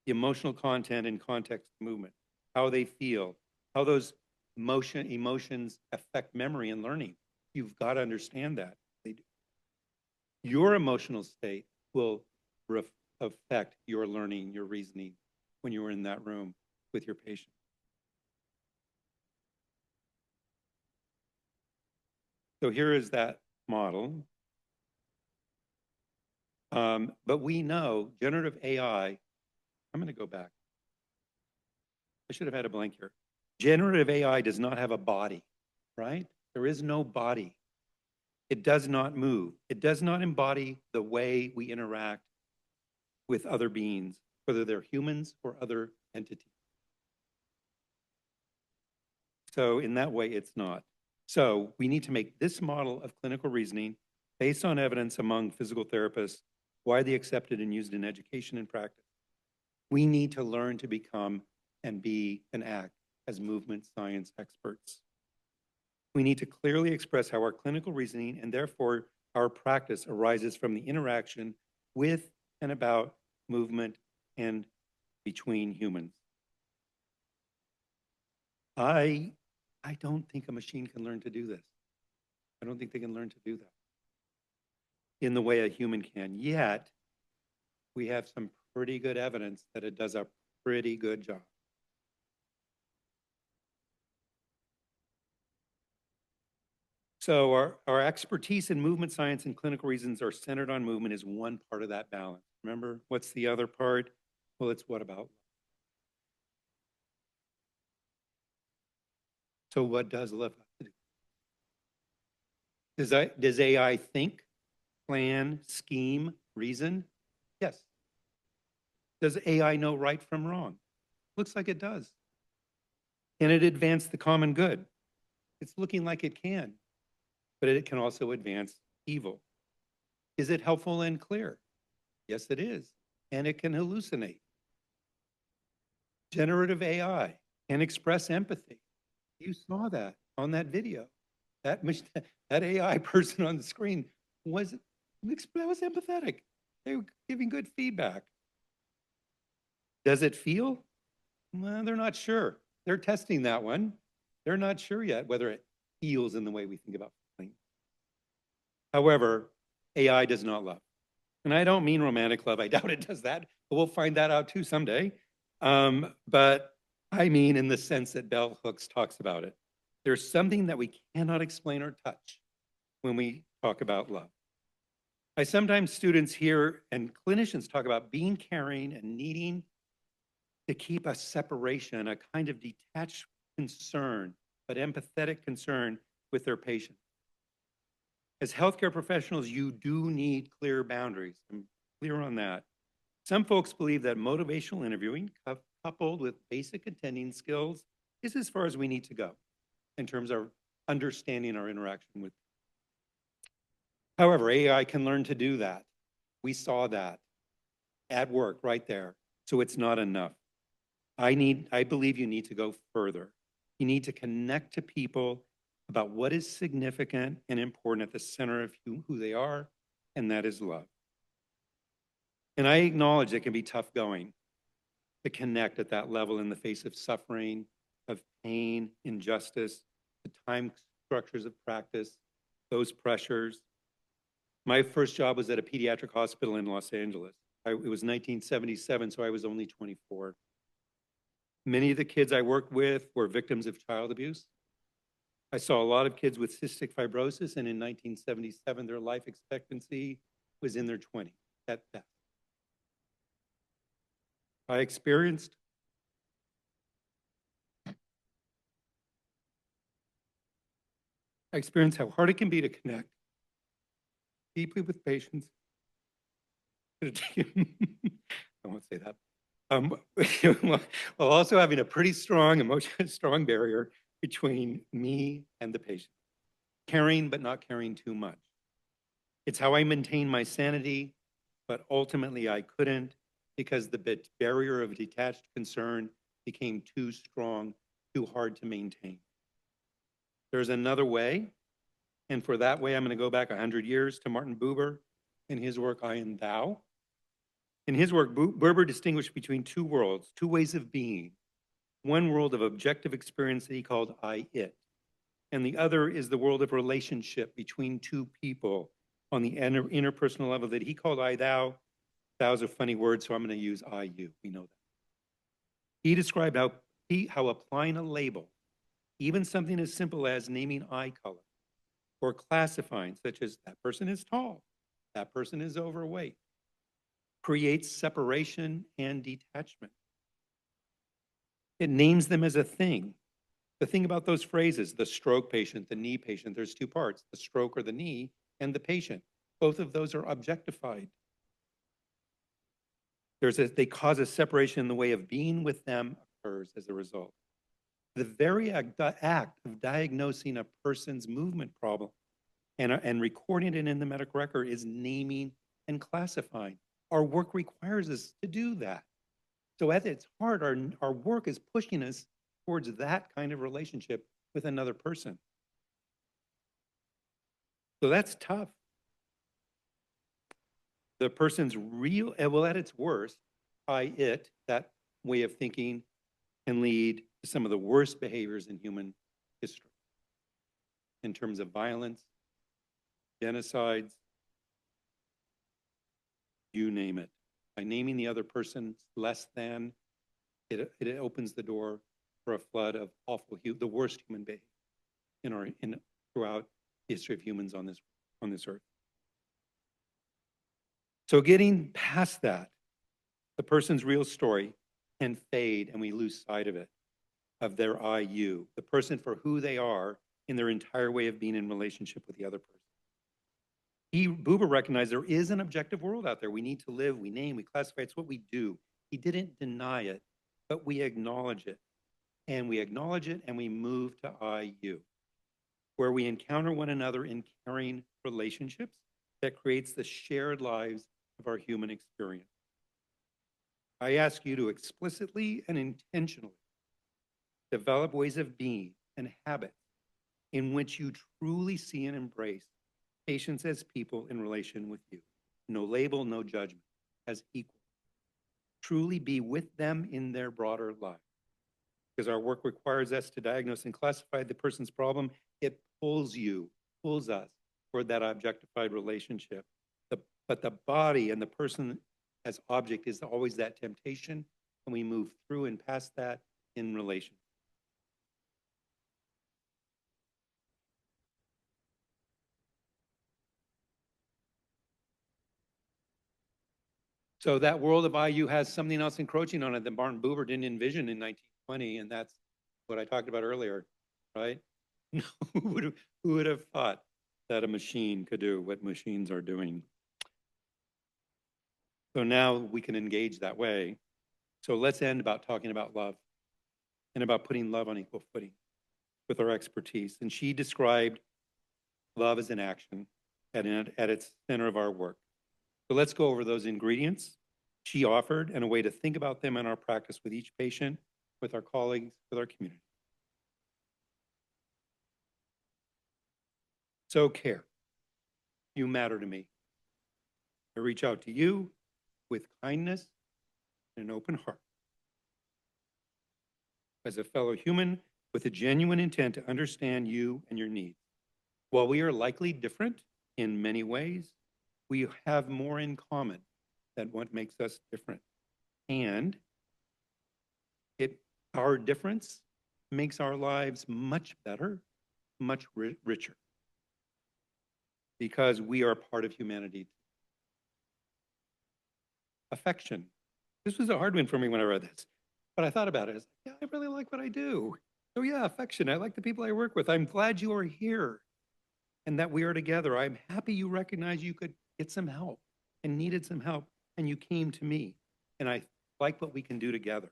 Speaker 2: the emotional content and context of movement, how they feel, how those emotions affect memory and learning. You've got to understand that. They do. Your emotional state will affect your learning, your reasoning when you were in that room with your patient. So here is that model. But we know generative AI, I'm going to go back. I should have had a blank here. Generative AI does not have a body, right? There is no body. It does not move. It does not embody the way we interact with other beings, whether they're humans or other entities. So in that way, it's not. So we need to make this model of clinical reasoning based on evidence among physical therapists, widely accepted and used in education and practice. We need to learn to become and be and act as movement science experts. We need to clearly express how our clinical reasoning and therefore our practice arises from the interaction with and about movement and between humans. I don't think a machine can learn to do this. I don't think they can learn to do that in the way a human can. Yet, we have some pretty good evidence that it does a pretty good job. So our expertise in movement science and clinical reasons are centered on movement is one part of that balance. Remember, what's the other part? Well, it's what about? So what does love have to do? Does AI think, plan, scheme, reason? Yes. Does AI know right from wrong? Looks like it does. Can it advance the common good? It's looking like it can, but it can also advance evil. Is it helpful and clear? Yes, it is. And it can hallucinate. Generative AI can express empathy. You saw that on that video. That AI person on the screen was empathetic. They were giving good feedback. Does it feel? Well, they're not sure. They're testing that one. They're not sure yet whether it feels in the way we think about feeling. However, AI does not love. And I don't mean romantic love. I doubt it does that, but we'll find that out too someday. But I mean in the sense that Bell Hooks talks about it. There's something that we cannot explain or touch when we talk about love. I sometimes students hear and clinicians talk about being caring and needing to keep a separation, a kind of detached concern, but empathetic concern with their patient. As healthcare professionals, you do need clear boundaries. I'm clear on that. Some folks believe that motivational interviewing coupled with basic attending skills is as far as we need to go in terms of understanding our interaction with. However, AI can learn to do that. We saw that at work right there. So it's not enough. I believe you need to go further. You need to connect to people about what is significant and important at the center of who they are, and that is love. And I acknowledge it can be tough going to connect at that level in the face of suffering, of pain, injustice, the time structures of practice, those pressures. My first job was at a pediatric hospital in Los Angeles. It was 1977, so I was only 24. Many of the kids I worked with were victims of child abuse. I saw a lot of kids with cystic fibrosis, and in 1977, their life expectancy was in their 20s at best. I experienced how hard it can be to connect deeply with patients. I won't say that. While also having a pretty strong strong barrier between me and the patient. Caring, but not caring too much. It's how I maintain my sanity, but ultimately I couldn't because the barrier of detached concern became too strong, too hard to maintain. There's another way, and for that way, I'm going to go back 100 years to Martin Buber in his work, I and Thou. In his work, Buber distinguished between two worlds, two ways of being. One world of objective experience that he called I-it, and the other is the world of relationship between two people, on the interpersonal level that he called I, thou. Thou's a funny word, so I'm going to use I, you. We know that. He described how applying a label, even something as simple as naming eye color, or classifying, such as that person is tall, that person is overweight, creates separation and detachment. It names them as a thing. The thing about those phrases, the stroke patient, the knee patient, there's two parts, the stroke or the knee and the patient. Both of those are objectified. They cause a separation in the way of being with them occurs as a result. The very act of diagnosing a person's movement problem and recording it in the medical record is naming and classifying. Our work requires us to do that. So at its heart, our work is pushing us towards that kind of relationship with another person. So that's tough. The person's real, well, at its worst, that way of thinking can lead to some of the worst behaviors in human history in terms of violence, genocides, you name it. By naming the other person less than, it opens the door for a flood of awful, the worst human behavior throughout the history of humans on this earth. So getting past that, the person's real story can fade and we lose sight of it, of their I, you, the person for who they are in their entire way of being in relationship with the other person. Buber recognized there is an objective world out there. We need to live, we name, we classify, it's what we do. He didn't deny it, but we acknowledge it. And we acknowledge it and we move to I, you, where we encounter one another in caring relationships that creates the shared lives of our human experience. I ask you to explicitly and intentionally develop ways of being and habits in which you truly see and embrace patients as people in relation with you. No label, no judgment, as equal. Truly be with them in their broader lives. Because our work requires us to diagnose and classify the person's problem, it pulls us toward that objectified relationship. But the body and the person as object is always that temptation, and we move through and past that in relation. So that world of IU has something else encroaching on it that Martin Buber didn't envision in 1920, and that's what I talked about earlier, right? Who would have thought that a machine could do what machines are doing? So now we can engage that way. So let's end about talking about love and about putting love on equal footing with our expertise. And she described love as an action at its center of our work. So let's go over those ingredients she offered and a way to think about them in our practice with each patient, with our colleagues, with our community. So care. You matter to me. I reach out to you with kindness and an open heart. As a fellow human with a genuine intent to understand you and your needs. While we are likely different in many ways, we have more in common than what makes us different. And our difference makes our lives much better, much richer, because we are part of humanity. Affection. This was a hard one for me when I read this, but I thought about it. I was like, yeah, I really like what I do. So yeah, affection. I like the people I work with. I'm glad you are here and that we are together. I'm happy you recognize you could get some help and needed some help, and you came to me, and I like what we can do together.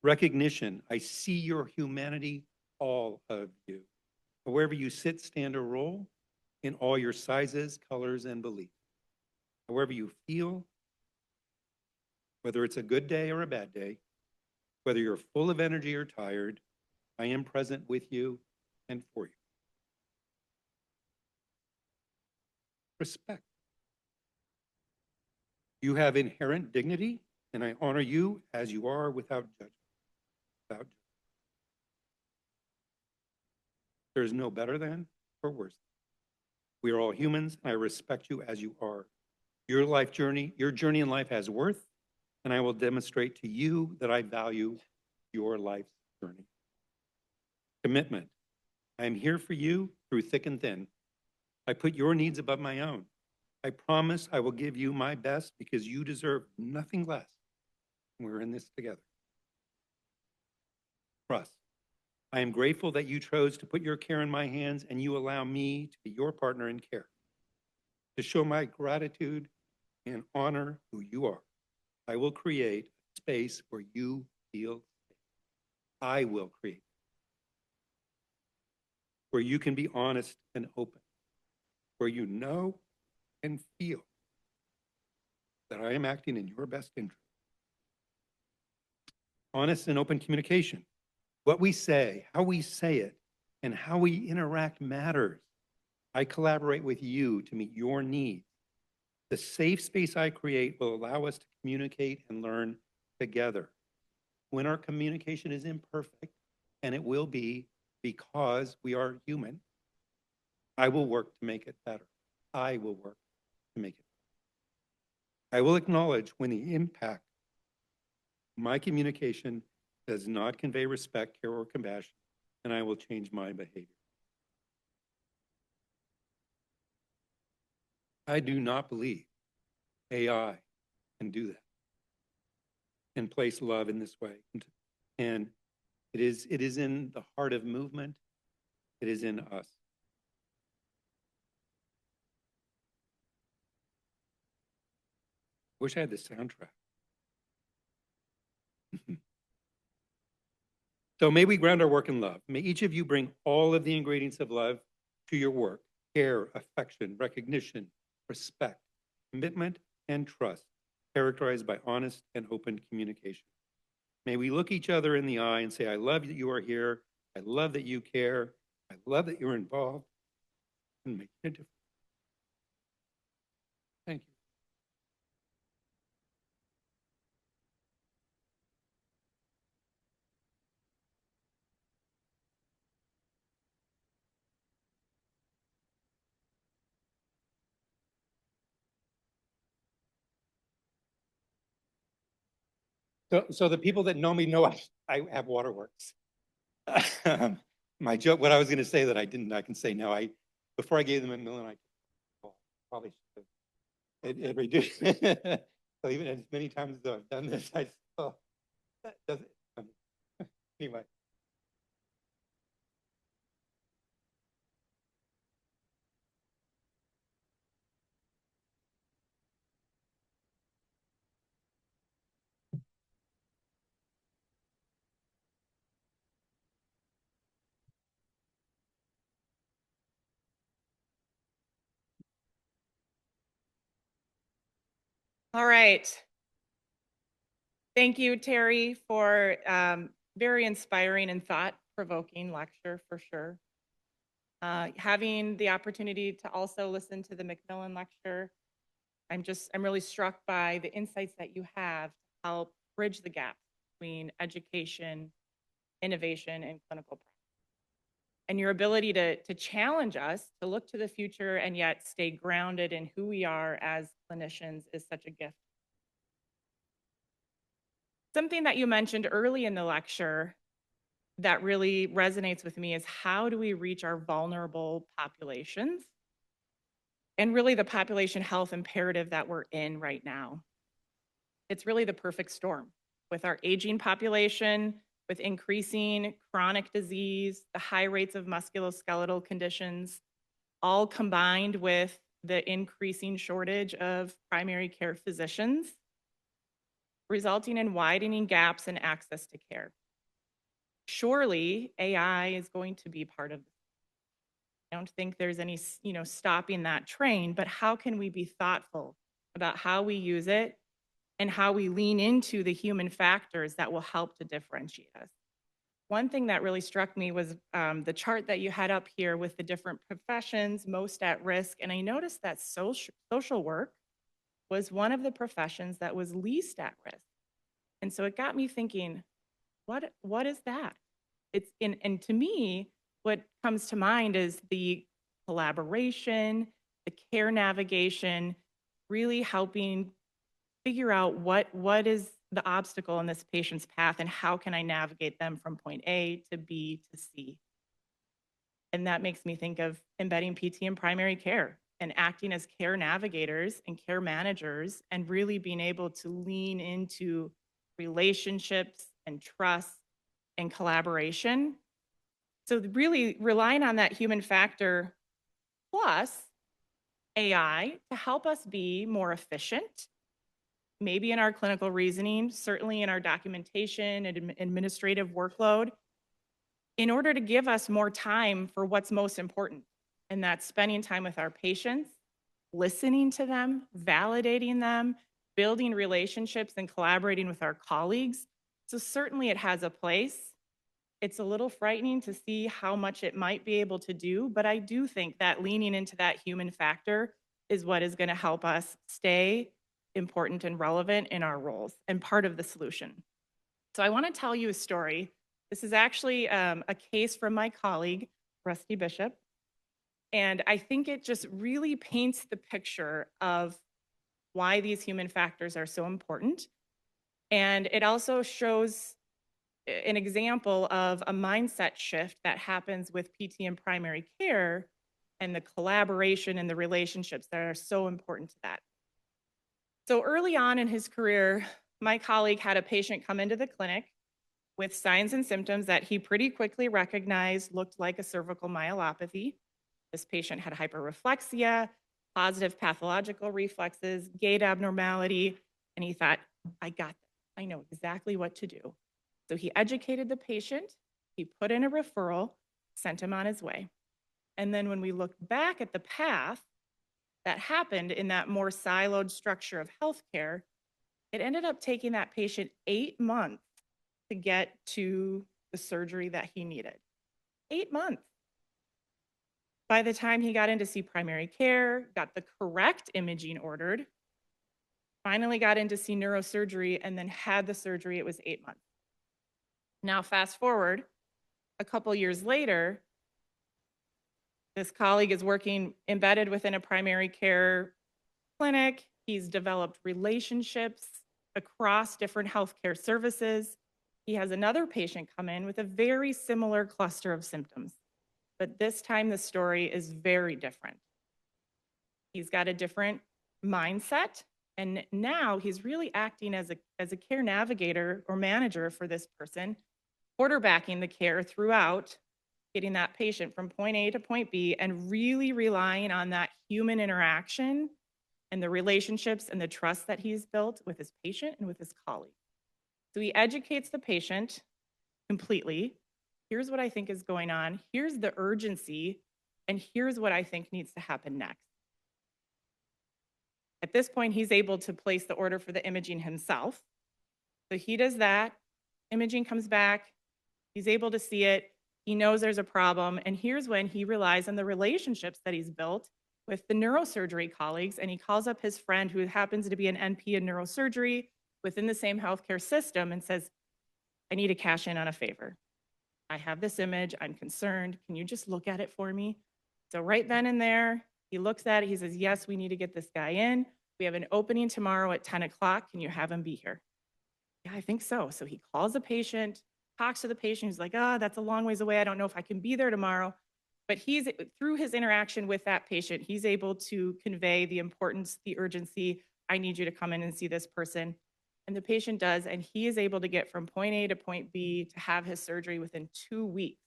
Speaker 2: Recognition. I see your humanity, all of you. Wherever you sit, stand, or roll, in all your sizes, colors, and beliefs. However you feel, whether it's a good day or a bad day, whether you're full of energy or tired, I am present with you and for you. Respect. You have inherent dignity, and I honor you as you are without judgment. There is no better than or worse. We are all humans, and I respect you as you are. Your journey in life has worth, and I will demonstrate to you that I value your life's journey. Commitment. I am here for you through thick and thin. I put your needs above my own. I promise I will give you my best because you deserve nothing less. We're in this together. Trust. I am grateful that you chose to put your care in my hands and you allow me to be your partner in care. To show my gratitude and honor who you are, I will create a space where you feel safe. I will create where you can be honest and open, where you know and feel that I am acting in your best interest. Honest and open communication. What we say, how we say it, and how we interact matters. I collaborate with you to meet your needs. The safe space I create will allow us to communicate and learn together. When our communication is imperfect, and it will be because we are human, I will work to make it better. I will work to make it better. I will acknowledge when the impact of my communication does not convey respect, care, or compassion, and I will change my behavior. I do not believe AI can do that and place love in this way. And it is in the heart of movement. It is in us. Wish I had the soundtrack. So may we ground our work in love. May each of you bring all of the ingredients of love to your work: care, affection, recognition, respect, commitment, and trust, characterized by honest and open communication. May we look each other in the eye and say, I love that you are here. I love that you care. I love that you're involved and make a difference. Thank you. So the people that know me know I have waterworks. My joke, what I was going to say that I didn't, I can say now. Before I gave them $1 million, I probably should have. It reduced. So even as many times as I've done this, I still that doesn't. Anyway.
Speaker 6: All right. Thank you, Terry, for very inspiring and thought-provoking lecture for sure. Having the opportunity to also listen to the Macmillan lecture, I'm really struck by the insights that you have to help bridge the gap between education, innovation, and clinical practice. And your ability to challenge us to look to the future and yet stay grounded in who we are as clinicians is such a gift. Something that you mentioned early in the lecture that really resonates with me is how do we reach our vulnerable populations and really the population health imperative that we're in right now. It's really the perfect storm with our aging population, with increasing chronic disease, the high rates of musculoskeletal conditions, all combined with the increasing shortage of primary care physicians, resulting in widening gaps in access to care. Surely AI is going to be part of this. I don't think there's any, stopping that train, but how can we be thoughtful about how we use it and how we lean into the human factors that will help to differentiate us? One thing that really struck me was the chart that you had up here with the different professions most at risk. And I noticed that social work was one of the professions that was least at risk. And so it got me thinking, what is that? And to me, what comes to mind is the collaboration, the care navigation, really helping figure out what is the obstacle in this patient's path and how can I navigate them from point A to B to C. And that makes me think of embedding PT in primary care and acting as care navigators and care managers and really being able to lean into relationships and trust and collaboration. So really relying on that human factor plus AI to help us be more efficient, maybe in our clinical reasoning, certainly in our documentation and administrative workload, in order to give us more time for what's most important. And that's spending time with our patients, listening to them, validating them, building relationships and collaborating with our colleagues. So certainly it has a place. It's a little frightening to see how much it might be able to do, but I do think that leaning into that human factor is what is going to help us stay important and relevant in our roles and part of the solution. So I want to tell you a story. This is actually a case from my colleague, Rusty Bishop. And I think it just really paints the picture of why these human factors are so important. And it also shows an example of a mindset shift that happens with PT in primary care and the collaboration and the relationships that are so important to that. So early on in his career, my colleague had a patient come into the clinic with signs and symptoms that he pretty quickly recognized looked like a cervical myelopathy. This patient had hyperreflexia, positive pathological reflexes, gait abnormality, and he thought, I got this. I know exactly what to do. So he educated the patient, he put in a referral, sent him on his way. And then when we looked back at the path that happened in that more siloed structure of healthcare, it ended up taking that patient 8 months to get to the surgery that he needed. 8 months. By the time he got in to see primary care, got the correct imaging ordered, finally got in to see neurosurgery, and then had the surgery, it was 8 months. Now, fast forward a couple years later, this colleague is working embedded within a primary care clinic. He's developed relationships across different healthcare services. He has another patient come in with a very similar cluster of symptoms, but this time the story is very different. He's got a different mindset, and now he's really acting as a care navigator or manager for this person, quarterbacking the care throughout, getting that patient from point A to point B, and really relying on that human interaction and the relationships and the trust that he's built with his patient and with his colleague. So he educates the patient completely. Here's what I think is going on. Here's the urgency, and here's what I think needs to happen next. At this point, he's able to place the order for the imaging himself. So he does that. Imaging comes back. He's able to see it. He knows there's a problem. And here's when he relies on the relationships that he's built with the neurosurgery colleagues. And he calls up his friend who happens to be an NP in neurosurgery within the same healthcare system and says, I need to cash in on a favor. I have this image. I'm concerned. Can you just look at it for me? So right then and there, he looks at it. He says, yes, we need to get this guy in. We have an opening tomorrow at 10 o'clock. Can you have him be here? Yeah, I think so. So he calls the patient, talks to the patient. He's like, that's a long ways away. I don't know if I can be there tomorrow. But he's, through his interaction with that patient, he's able to convey the importance, the urgency. I need you to come in and see this person. And the patient does, and he is able to get from point A to point B to have his surgery within 2 weeks.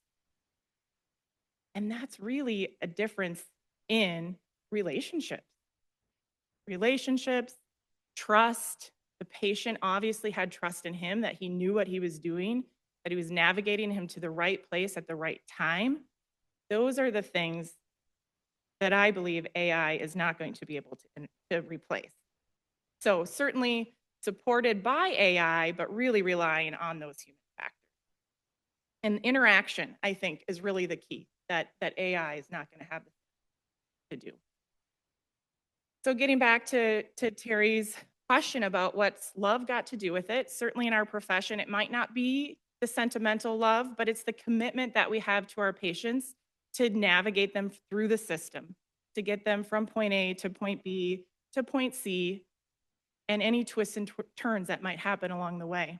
Speaker 6: And that's really a difference in relationships. Relationships, trust. The patient obviously had trust in him, that he knew what he was doing, that he was navigating him to the right place at the right time. Those are the things that I believe AI is not going to be able to replace. So certainly supported by AI, but really relying on those human factors. And interaction, I think, is really the key that AI is not going to have to do. So getting back to Terry's question about what's love got to do with it, certainly in our profession, it might not be the sentimental love, but it's the commitment that we have to our patients to navigate them through the system, to get them from point A to point B to point C, and any twists and turns that might happen along the way.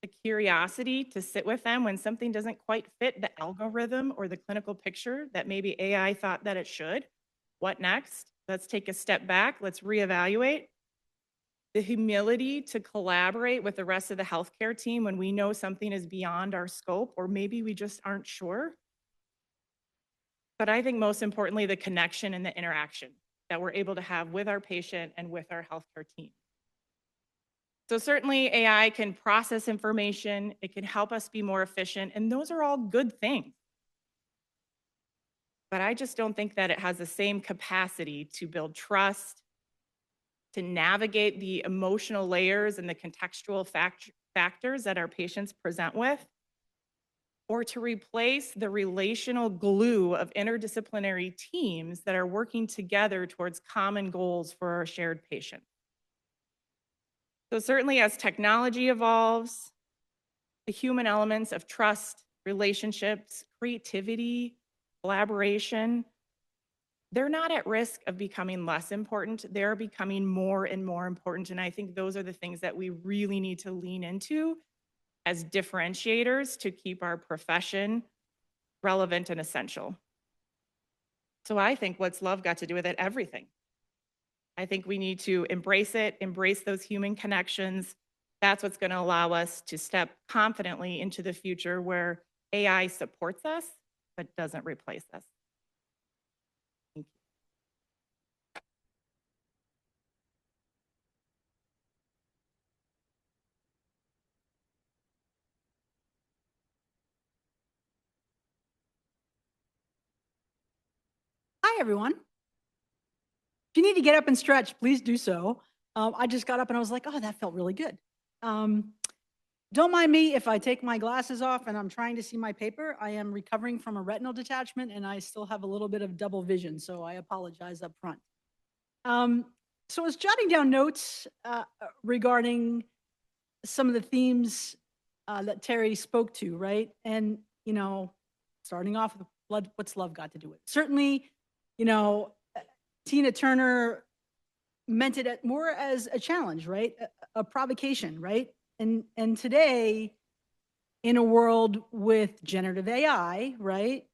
Speaker 6: The curiosity to sit with them when something doesn't quite fit the algorithm or the clinical picture that maybe AI thought that it should. What next? Let's take a step back. Let's reevaluate. The humility to collaborate with the rest of the healthcare team when we know something is beyond our scope, or maybe we just aren't sure. But I think most importantly, the connection and the interaction that we're able to have with our patient and with our healthcare team. So certainly AI can process information, it can help us be more efficient, and those are all good things. But I just don't think that it has the same capacity to build trust, to navigate the emotional layers and the contextual factors that our patients present with, or to replace the relational glue of interdisciplinary teams that are working together towards common goals for our shared patients. So certainly as technology evolves, the human elements of trust, relationships, creativity, collaboration, they're not at risk of becoming less important. They're becoming more and more important. And I think those are the things that we really need to lean into as differentiators to keep our profession relevant and essential. So I think what's love got to do with it? Everything. I think we need to embrace it, embrace those human connections. That's what's going to allow us to step confidently into the future where AI supports us, but doesn't replace us. Thank you.
Speaker 7: Hi, everyone. If you need to get up and stretch, please do so. I just got up and I was like, oh, that felt really good. Don't mind me if I take my glasses off and I'm trying to see my paper. I am recovering from a retinal detachment and I still have a little bit of double vision, so I apologize up front. So I was jotting down notes regarding some of the themes that Terry spoke to, right? And, you know, starting off with blood, what's love got to do with it? Certainly, you know, Tina Turner meant it more as a challenge, right? A provocation, right? And today, in a world with generative AI, right,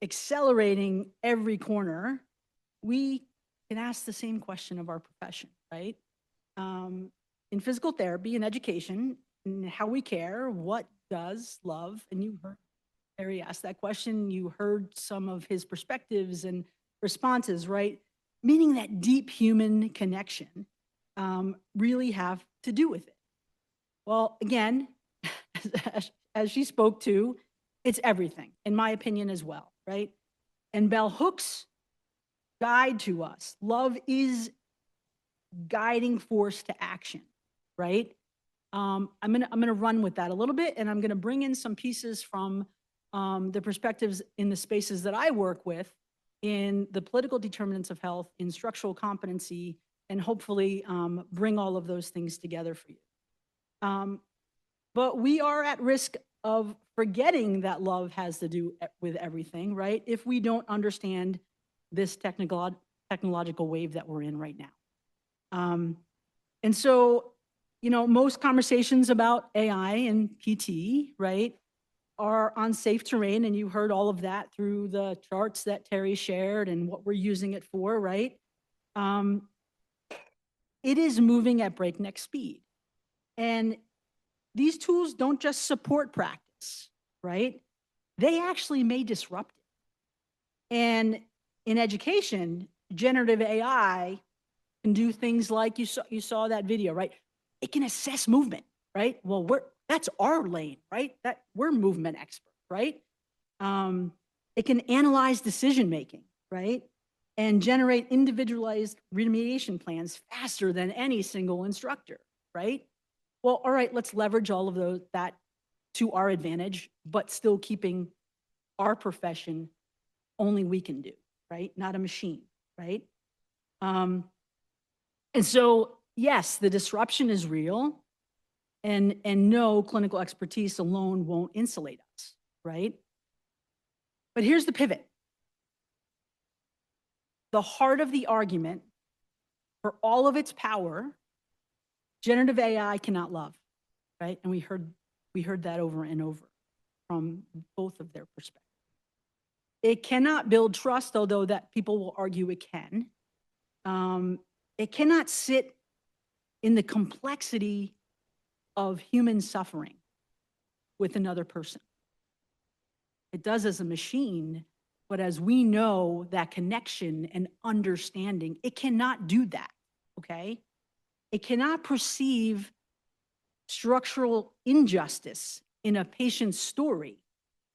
Speaker 7: accelerating every corner, we can ask the same question of our profession, right? In physical therapy and education, and how we care, what does love? And you heard Harry ask that question. You heard some of his perspectives and responses, right? Meaning that deep human connection really have to do with it. Well, again, as she spoke to, it's everything, in my opinion as well, right? And bell hooks guide to us. Love is guiding force to action, right? I'm gonna run with that a little bit, and I'm gonna bring in some pieces from the perspectives in the spaces that I work with in the political determinants of health, in structural competency, and hopefully bring all of those things together for you. But we are at risk of forgetting that love has to do with everything, right? If we don't understand this technological wave that we're in right now. And so, you know, most conversations about AI and PT, right, are on safe terrain, and you heard all of that through the charts that Terry shared and what we're using it for, right? It is moving at breakneck speed. And these tools don't just support practice, right? They actually may disrupt it. And in education, generative AI can do things like you saw that video, right? It can assess movement, right? Well, that's our lane, right? That we're movement experts, right? It can analyze decision making, right? And generate individualized remediation plans faster than any single instructor, right? Well, all right, let's leverage all of that to our advantage, but still keeping our profession only we can do, right? Not a machine, right? And so, yes, the disruption is real, and no, clinical expertise alone won't insulate us, right? But here's the pivot. The heart of the argument, for all of its power, generative AI cannot love, right? And we heard that over and over from both of their perspectives. It cannot build trust, although that people will argue it can. It cannot sit in the complexity of human suffering with another person. It does as a machine, but as we know, that connection and understanding, it cannot do that, okay? It cannot perceive structural injustice in a patient's story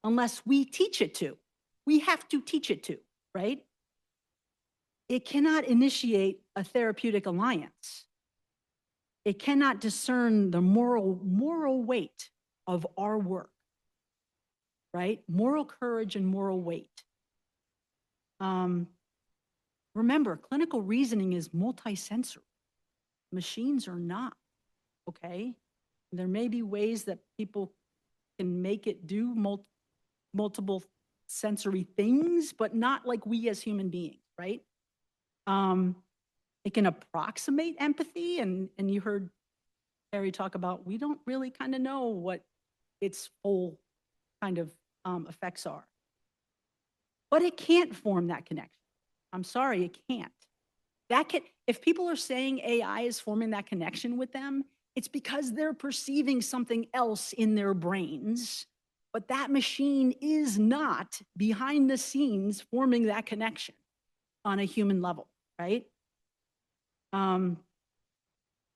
Speaker 7: unless we teach it to. We have to teach it to, right? It cannot initiate a therapeutic alliance. It cannot discern the moral weight of our work, right? Moral courage and moral weight. Remember, clinical reasoning is multisensory. Machines are not, okay? There may be ways that people can make it do multiple sensory things, but not like we as human beings, right? It can approximate empathy, and you heard Harry talk about, we don't really kind of know what its full kind of effects are. But it can't form that connection. I'm sorry, it can't. If people are saying AI is forming that connection with them, it's because they're perceiving something else in their brains, but that machine is not behind the scenes forming that connection on a human level, right?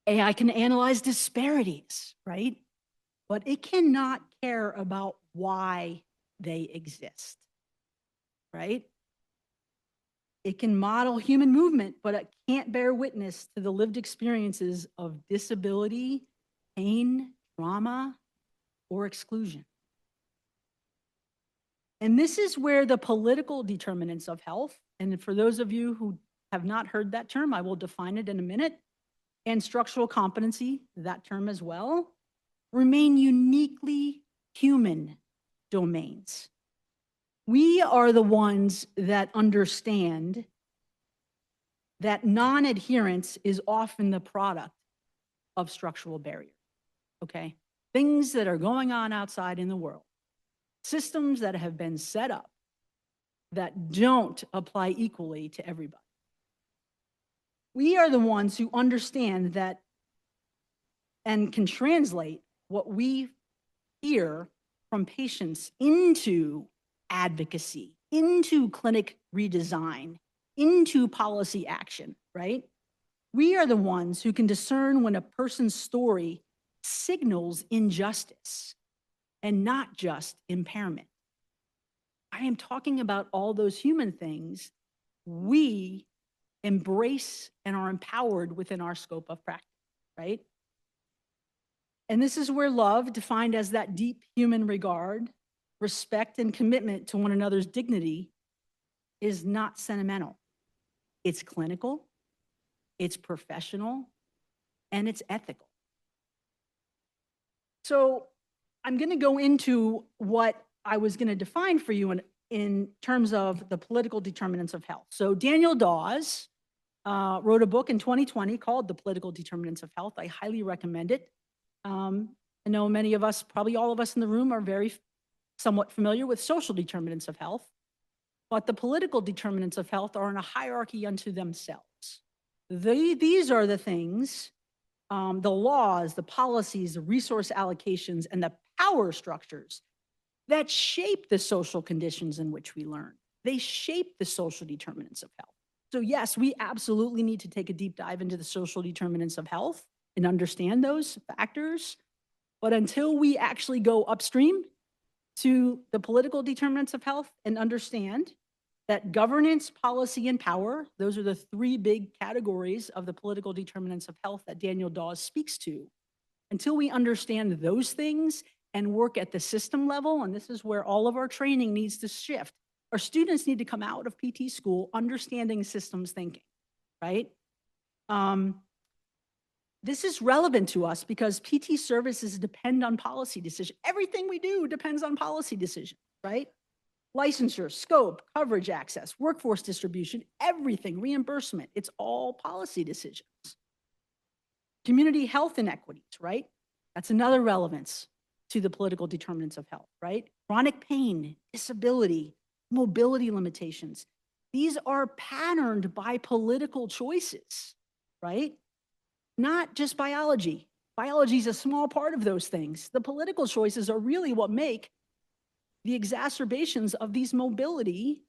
Speaker 7: AI can analyze disparities, right? But it cannot care about why they exist, right? It can model human movement, but it can't bear witness to the lived experiences of disability, pain, trauma, or exclusion. And this is where the political determinants of health, and for those of you who have not heard that term, I will define it in a minute, and structural competency, that term as well, remain uniquely human domains. We are the ones that understand that non-adherence is often the product of structural barriers, okay? Things that are going on outside in the world, systems that have been set up that don't apply equally to everybody. We are the ones who understand that and can translate what we hear from patients into advocacy, into clinic redesign, into policy action, right? We are the ones who can discern when a person's story signals injustice and not just impairment. I am talking about all those human things we embrace and are empowered within our scope of practice, right? And this is where love, defined as that deep human regard, respect, and commitment to one another's dignity, is not sentimental. It's clinical, it's professional, and it's ethical. So I'm going to go into what I was going to define for you in terms of the political determinants of health. So Daniel Dawes wrote a book in 2020 called The Political Determinants of Health. I highly recommend it. I know many of us, probably all of us in the room, are somewhat familiar with social determinants of health, but the political determinants of health are in a hierarchy unto themselves. These are the things, the laws, the policies, the resource allocations, and the power structures that shape the social conditions in which we learn. They shape the social determinants of health. So yes, we absolutely need to take a deep dive into the social determinants of health and understand those factors. But until we actually go upstream to the political determinants of health and understand that governance, policy, and power, those are the three big categories of the political determinants of health that Daniel Dawes speaks to. Until we understand those things and work at the system level, and this is where all of our training needs to shift. Our students need to come out of PT school understanding systems thinking, right? This is relevant to us because PT services depend on policy decision. Everything we do depends on policy decision, right? licensure, scope, coverage access, workforce distribution, everything, reimbursement. It's all policy decisions. Community health inequities, right? That's another relevance to the political determinants of health, right? Chronic pain, disability, mobility limitations. These are patterned by political choices, right? Not just biology. Biology is a small part of those things. The political choices are really what make the exacerbations of these mobility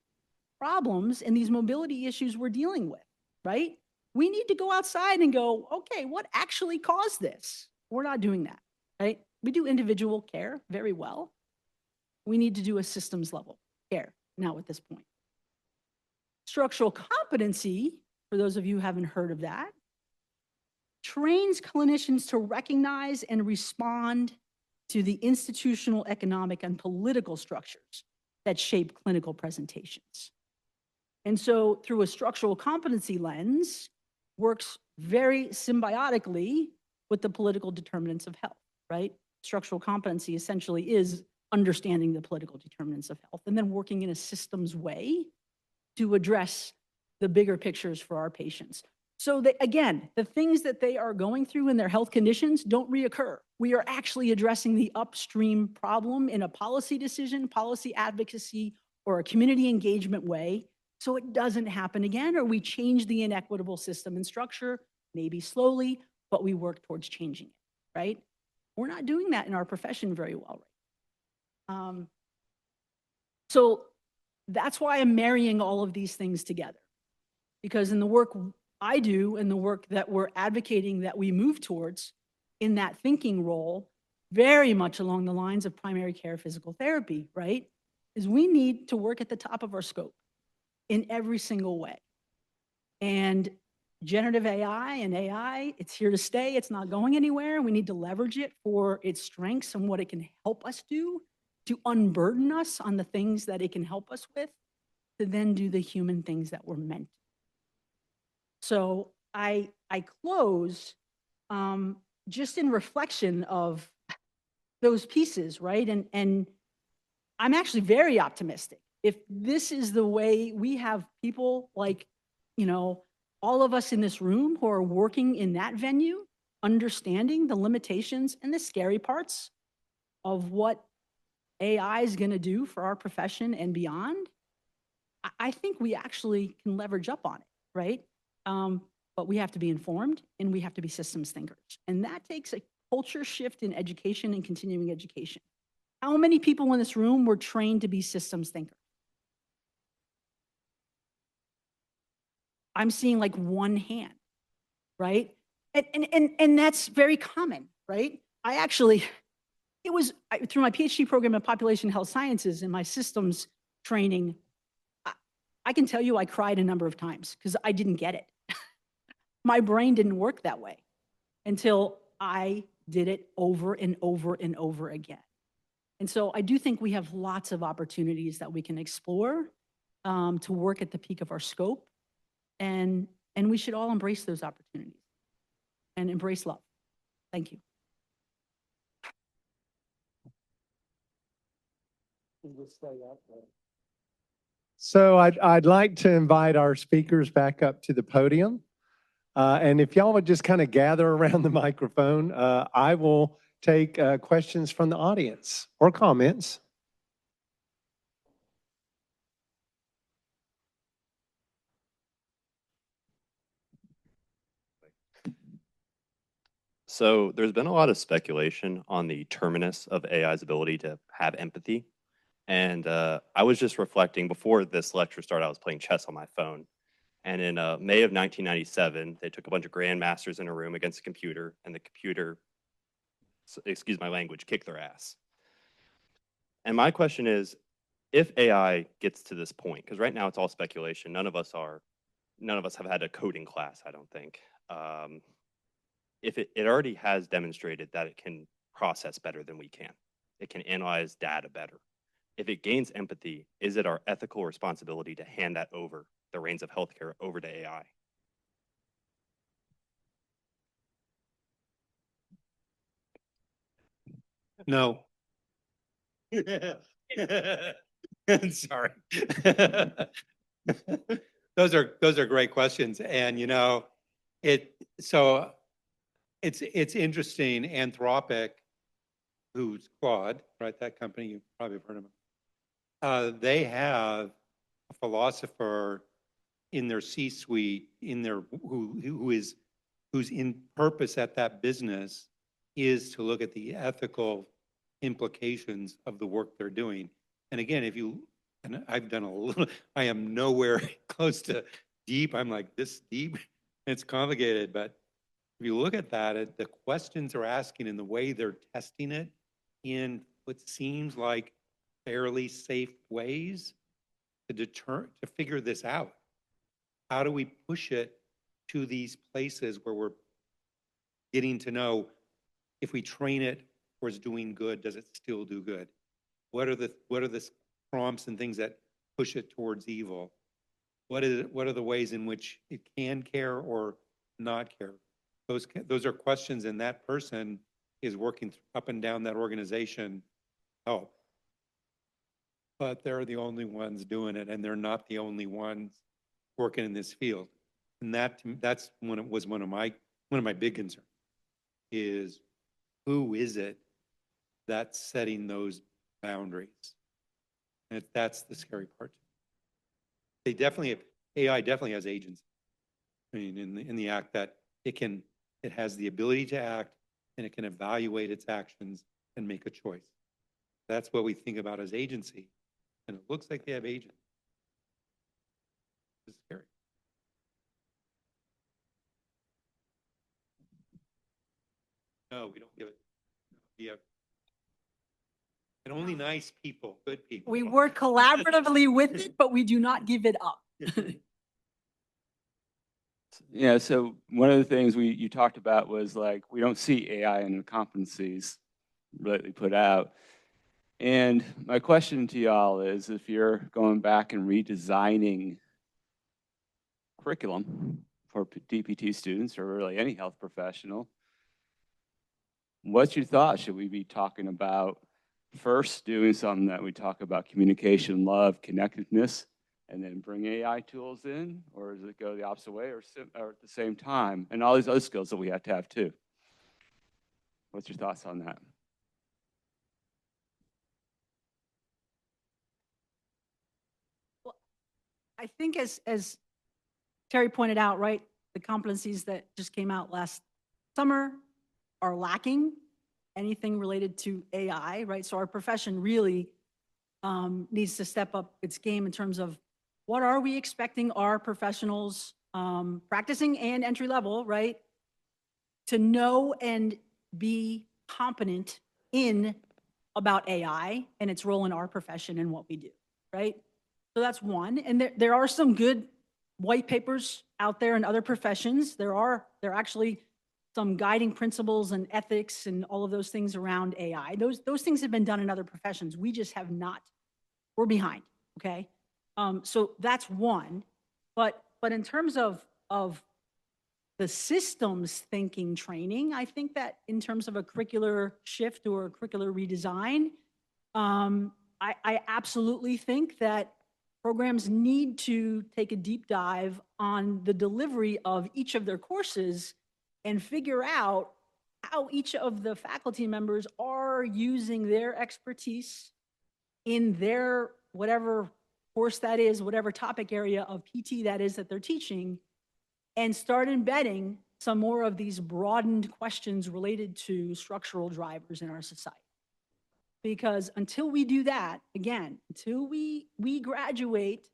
Speaker 7: problems and these mobility issues we're dealing with, right? We need to go outside and go, okay, what actually caused this? We're not doing that, right? We do individual care very well. We need to do a systems level care now at this point. Structural competency, for those of you who haven't heard of that, trains clinicians to recognize and respond to the institutional, economic, and political structures that shape clinical presentations. And so through a structural competency lens, works very symbiotically with the political determinants of health, right? Structural competency essentially is understanding the political determinants of health and then working in a systems way to address the bigger pictures for our patients. So that, again, the things that they are going through in their health conditions don't reoccur. We are actually addressing the upstream problem in a policy decision, policy advocacy, or a community engagement way, so it doesn't happen again, or we change the inequitable system and structure, maybe slowly, but we work towards changing it, right? We're not doing that in our profession very well, right? So that's why I'm marrying all of these things together, because in the work I do and the work that we're advocating that we move towards in that thinking role, very much along the lines of primary care physical therapy, right, is we need to work at the top of our scope in every single way. And generative AI and AI, it's here to stay. It's not going anywhere. We need to leverage it for its strengths and what it can help us do, to unburden us on the things that it can help us with, to then do the human things that we're meant to. So I close just in reflection of those pieces, right? And I'm actually very optimistic. If this is the way we have people like, you know, all of us in this room who are working in that venue, understanding the limitations and the scary parts of what AI is going to do for our profession and beyond, I think we actually can leverage up on it, right? But we have to be informed and we have to be systems thinkers. And that takes a culture shift in education and continuing education. How many people in this room were trained to be systems thinkers? I'm seeing like one hand, right? And that's very common, right? I actually, through my PhD program in population health sciences and my systems training, I can tell you I cried a number of times because I didn't get it. My brain didn't work that way until I did it over and over and over again. And so I do think we have lots of opportunities that we can explore to work at the peak of our scope. And we should all embrace those opportunities and embrace love. Thank you.
Speaker 1: So I'd like to invite our speakers back up to the podium. And if y'all would just kind of gather around the microphone, I will take questions from the audience or comments.
Speaker 8: So there's been a lot of speculation on the terminus of AI's ability to have empathy. And I was just reflecting before this lecture started, I was playing chess on my phone. And in May of 1997, they took a bunch of grandmasters in a room against a computer, and the computer, excuse my language, kicked their ass. And my question is, if AI gets to this point, because right now it's all speculation, none of us have had a coding class, I don't think. If it already has demonstrated that it can process better than we can, it can analyze data better. If it gains empathy, is it our ethical responsibility to hand that over, the reins of healthcare, over to AI?
Speaker 2: No. Sorry. Those are great questions. And, so it's interesting. Anthropic, who's Claude, right? That company, you probably have heard of. They have a philosopher in their C-suite, whose in purpose at that business is to look at the ethical implications of the work they're doing. And again, and I've done a little, I am nowhere close to deep. I'm like this deep. It's complicated, but if you look at that, the questions they're asking and the way they're testing it in what seems like fairly safe ways to figure this out. How do we push it to these places where we're getting to know if we train it or it's doing good, does it still do good? What are the prompts and things that push it towards evil? What are the ways in which it can care or not care? Those are questions, and that person is working up and down that organization. Oh, but they're the only ones doing it, and they're not the only ones working in this field. And that's one of my big concerns is who is it that's setting those boundaries? And that's the scary part. AI definitely has agency. I mean, in the act that it has the ability to act, and it can evaluate its actions and make a choice. That's what we think about as agency. And it looks like they have agency. It's scary. No, we don't give it. We have, and only nice people, good people.
Speaker 7: We work collaboratively with it, but we do not give it up.
Speaker 9: Yeah, so one of the things you talked about was like, we don't see AI in the competencies really put out. And my question to y'all is, if you're going back and redesigning curriculum for DPT students, or really any health professional, what's your thought? Should we be talking about first doing something that we talk about communication, love, connectedness, and then bring AI tools in? Or does it go the opposite way, or at the same time? And all these other skills that we have to have too. What's your thoughts on that?
Speaker 7: Well, I think as Terry pointed out, right, the competencies that just came out last summer are lacking anything related to AI, right? So our profession really needs to step up its game in terms of what are we expecting our professionals practicing and entry level, right, to know and be competent in about AI and its role in our profession and what we do, right? So that's one. And there are some good white papers out there in other professions. There are actually some guiding principles and ethics and all of those things around AI. Those things have been done in other professions. We just have not. We're behind, okay? So that's one. But in terms of the systems thinking training, I think that in terms of a curricular shift or a curricular redesign, I absolutely think that programs need to take a deep dive on the delivery of each of their courses and figure out how each of the faculty members are using their expertise in their whatever course that is, whatever topic area of PT that is that they're teaching, and start embedding some more of these broadened questions related to structural drivers in our society. Because until we do that, again, until we graduate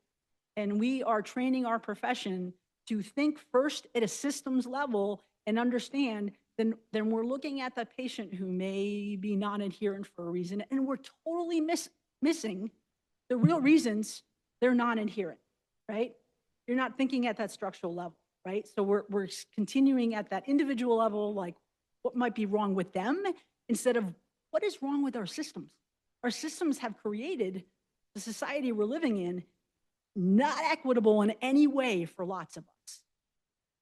Speaker 7: and we are training our profession to think first at a systems level and understand, then we're looking at the patient who may be non-adherent for a reason, and we're totally missing the real reasons they're non-adherent, right? You're not thinking at that structural level, right? So we're continuing at that individual level, like what might be wrong with them, instead of what is wrong with our systems. Our systems have created the society we're living in not equitable in any way for lots of us.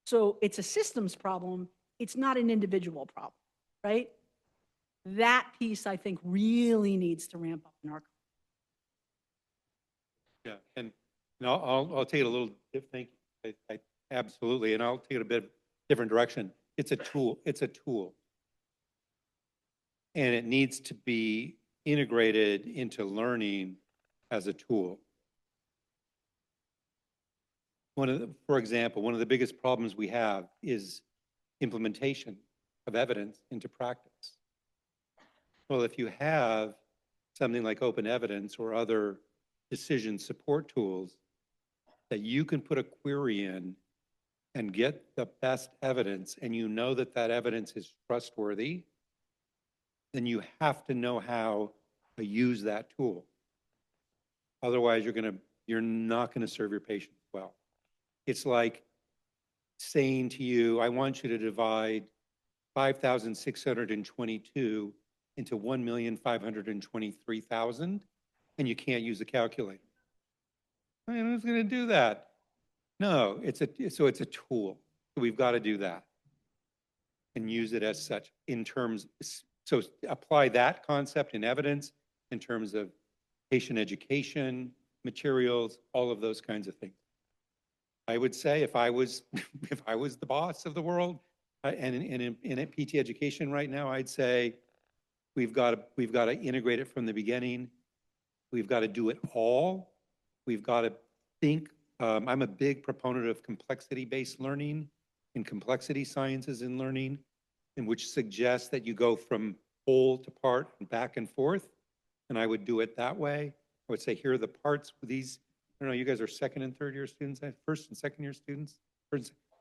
Speaker 7: So it's a systems problem. It's not an individual problem, right? That piece, I think, really needs to ramp up in our.
Speaker 2: Yeah, and I'll take it a little, thank you. Absolutely, and I'll take it a bit different direction. It's a tool, And it needs to be integrated into learning as a tool. For example, one of the biggest problems we have is implementation of evidence into practice. Well, if you have something like open evidence or other decision support tools that you can put a query in and get the best evidence, and you know that that evidence is trustworthy, then you have to know how to use that tool. Otherwise, you're not gonna serve your patients well. It's like saying to you, I want you to divide 5,622 into 1,523,000, and you can't use a calculator. I mean, who's gonna do that? No, it's a tool. We've got to do that and use it as such in terms, so apply that concept in evidence in terms of patient education, materials, all of those kinds of things. I would say if I was the boss of the world and in PT education right now, I'd say we've got to integrate it from the beginning. We've got to do it all. We've got to think. I'm a big proponent of complexity-based learning and complexity sciences in learning, in which suggests that you go from whole to part and back and forth. And I would do it that way. I would say, here are the parts with these. I don't know, you guys are second and third year students, first and second year students.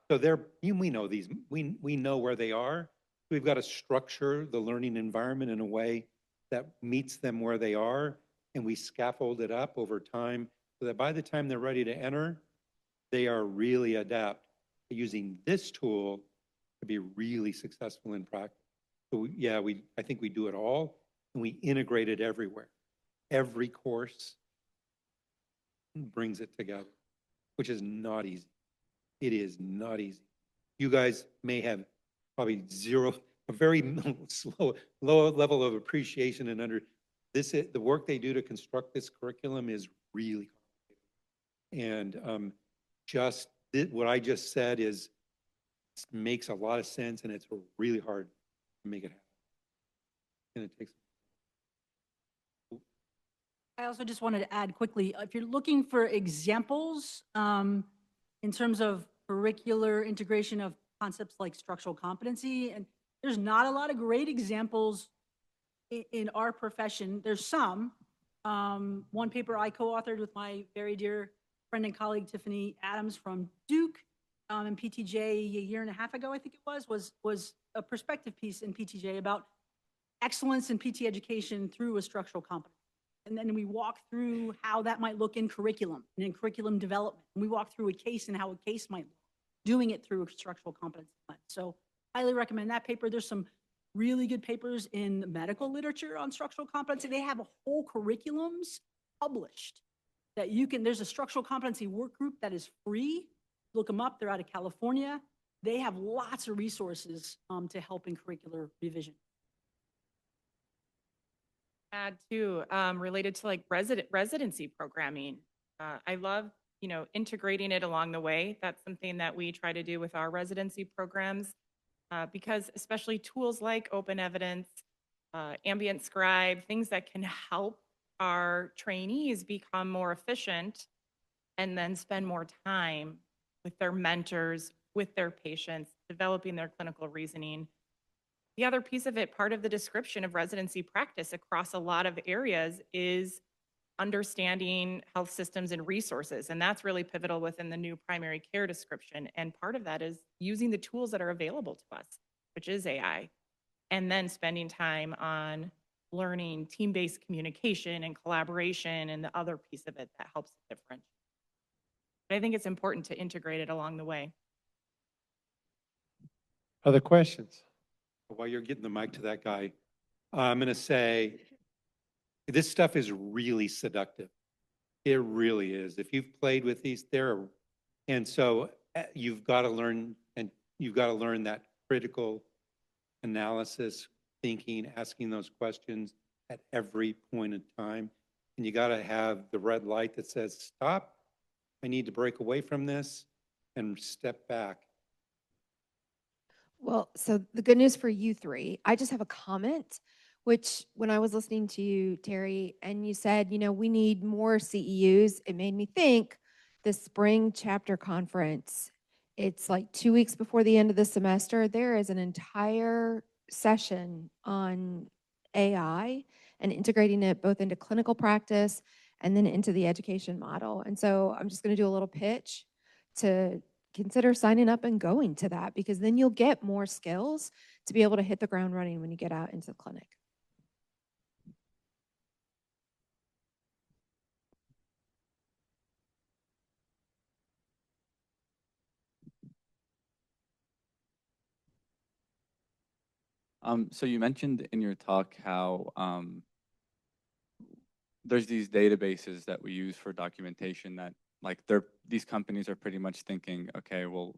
Speaker 2: So we know these, we know where they are. We've got to structure the learning environment in a way that meets them where they are. And we scaffold it up over time so that by the time they're ready to enter, they are really adept at using this tool to be really successful in practice. So I think we do it all, and we integrate it everywhere. Every course brings it together, which is not easy. It is not easy. You guys may have probably a very low level of appreciation and the work they do to construct this curriculum is really complicated. And what I just said makes a lot of sense, and it's really hard to make it happen. And it takes.
Speaker 7: I also just wanted to add quickly, if you're looking for examples in terms of curricular integration of concepts like structural competency, and there's not a lot of great examples in our profession. There's some. One paper I co-authored with my very dear friend and colleague, Tiffany Adams from Duke, in PTJ a year and a half ago, I think it was a perspective piece in PTJ about excellence in PT education through a structural competence. And then we walk through how that might look in curriculum and in curriculum development. And we walk through a case and how a case might look, doing it through a structural competence. So highly recommend that paper. There's some really good papers in the medical literature on structural competency. They have a whole curriculums published that there's a structural competency work group that is free. Look them up. They're out of California. They have lots of resources to help in curricular revision.
Speaker 6: Add too, related to like residency programming. I love, integrating it along the way. That's something that we try to do with our residency programs, because especially tools like open evidence, ambient scribe, things that can help our trainees become more efficient and then spend more time with their mentors, with their patients, developing their clinical reasoning. The other piece of it, part of the description of residency practice across a lot of areas, is understanding health systems and resources. And that's really pivotal within the new primary care description. And part of that is using the tools that are available to us, which is AI, and then spending time on learning team-based communication and collaboration and the other piece of it that helps differentiate. But I think it's important to integrate it along the way.
Speaker 1: Other questions?
Speaker 2: While you're getting the mic to that guy, I'm going to say this stuff is really seductive. It really is. If you've played with these, and so you've got to learn, and you've got to learn that critical analysis, thinking, asking those questions at every point in time. and you got to have the red light that says, stop, I need to break away from this and step back.
Speaker 10: Well, so the good news for you three, I just have a comment, which when I was listening to you, Terry, and you said, we need more CEUs, it made me think the spring chapter conference. It's like 2 weeks before the end of the semester. There is an entire session on AI and integrating it both into clinical practice and then into the education model. And so I'm just going to do a little pitch to consider signing up and going to that, because then you'll get more skills to be able to hit the ground running when you get out into the clinic.
Speaker 11: So you mentioned in your talk how there's these databases that we use for documentation that these companies are pretty much thinking, okay, well,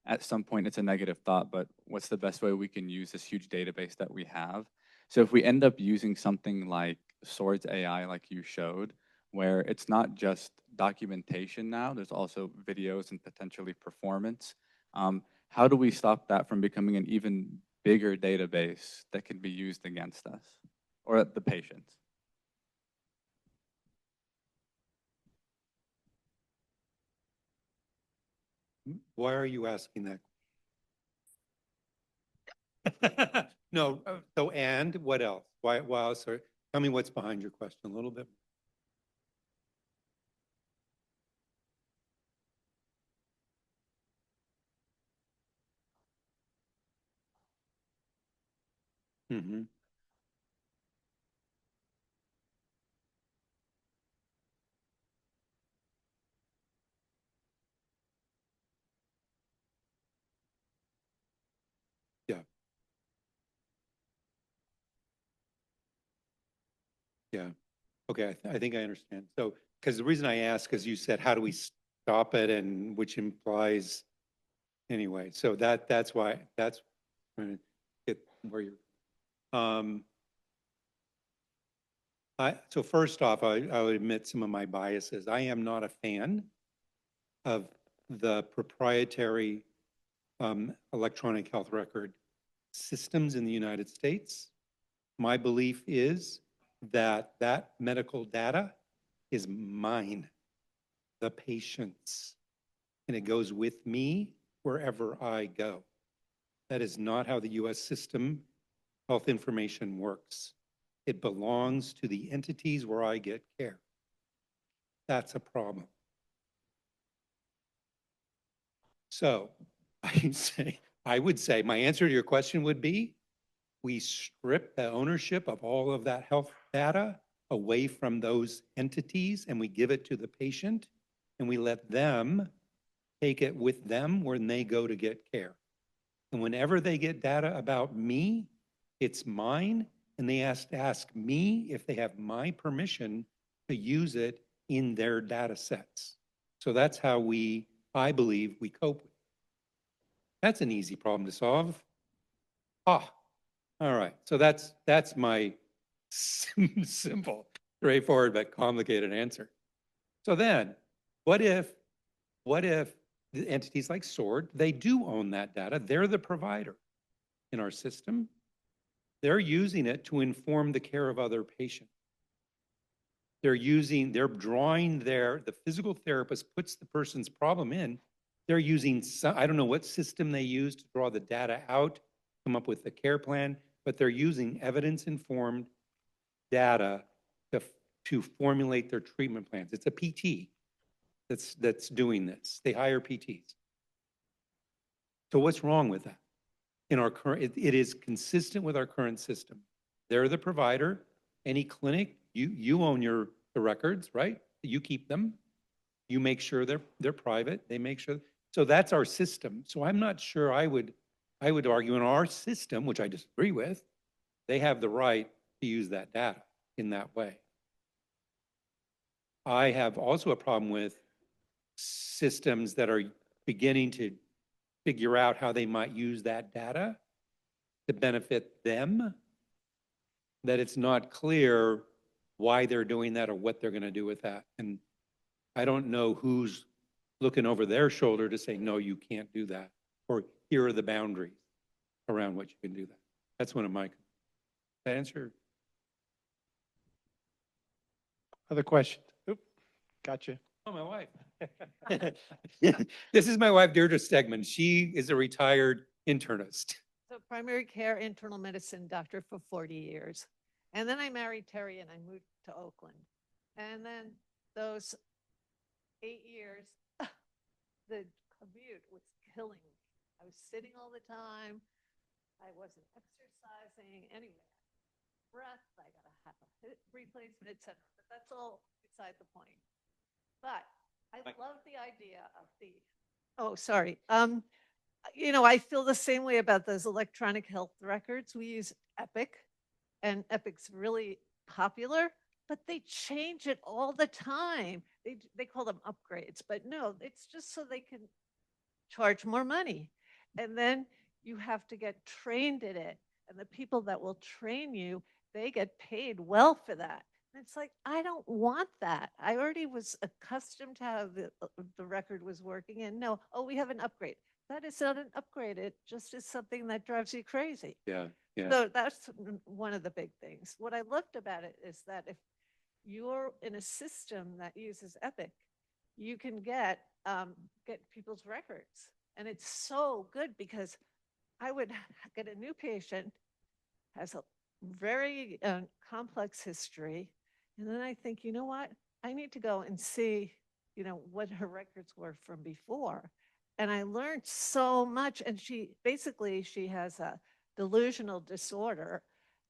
Speaker 11: at some point it's a negative thought, but what's the best way we can use this huge database that we have? So if we end up using something like Swords AI, like you showed, where it's not just documentation now, there's also videos and potentially performance. How do we stop that from becoming an even bigger database that can be used against us or the patients?
Speaker 2: Why are you asking that? No, so and what else? Why else? Tell me what's behind your question a little bit. Mm-hmm. Yeah. Yeah. Okay, I think I understand. So, because the reason I ask is you said, how do we stop it, and which implies, anyway. So that's why that's trying to get where you're. So first off, I would admit some of my biases. I am not a fan of the proprietary electronic health record systems in the United States. My belief is that that medical data is mine, the patient's, and it goes with me wherever I go. That is not how the US system health information works. It belongs to the entities where I get care. That's a problem. So I would say my answer to your question would be, we strip the ownership of all of that health data away from those entities, and we give it to the patient, and we let them take it with them when they go to get care. And whenever they get data about me, it's mine, and they have to ask me if they have my permission to use it in their data sets. So that's how I believe we cope with it. That's an easy problem to solve. All right. So that's my simple, straightforward, but complicated answer. So then, what if the entities like SWORD, they do own that data. They're the provider in our system. They're using it to inform the care of other patients. They're drawing the physical therapist puts the person's problem in. They're using I don't know what system they use to draw the data out, come up with the care plan, but they're using evidence-informed data to formulate their treatment plans. It's a PT that's doing this. They hire PTs. So what's wrong with that? In our current, it is consistent with our current system. They're the provider. Any clinic, you own the records, right? You keep them. You make sure they're private. They make sure. So that's our system. So I'm not sure I would argue in our system, which I disagree with, they have the right to use that data in that way. I have also a problem with systems that are beginning to figure out how they might use that data to benefit them, that it's not clear why they're doing that or what they're going to do with that. And I don't know who's looking over their shoulder to say, no, you can't do that. Or here are the boundaries around what you can do that. That's one of my, that answer.
Speaker 1: Other questions? Oop, gotcha.
Speaker 2: Oh, my wife. This is my wife, Deirdre Stegman. She is a retired internist.
Speaker 12: So primary care, internal medicine doctor for 40 years. And then I married Terry and I moved to Oakland. And then those 8 years, the commute was killing me. I was sitting all the time. I wasn't exercising anywhere. Breath, I gotta have a hip replacement, etc. But that's all beside the point. But I love the idea of the, oh, sorry. You know, I feel the same way about those electronic health records. We use Epic, and Epic's really popular, but they change it all the time. They call them upgrades, but no, it's just so they can charge more money. And then you have to get trained in it. And the people that will train you, they get paid well for that. And it's like, I don't want that. I already was accustomed to how the record was working. And no, oh, we have an upgrade. That is not an upgrade. It just is something that drives you crazy.
Speaker 2: Yeah, yeah.
Speaker 12: So that's one of the big things. What I loved about it is that if you're in a system that uses Epic, you can get people's records. And it's so good because I would get a new patient, has a very complex history. And then I think, you know what? I need to go and see, you know, what her records were from before. And I learned so much. And she has a delusional disorder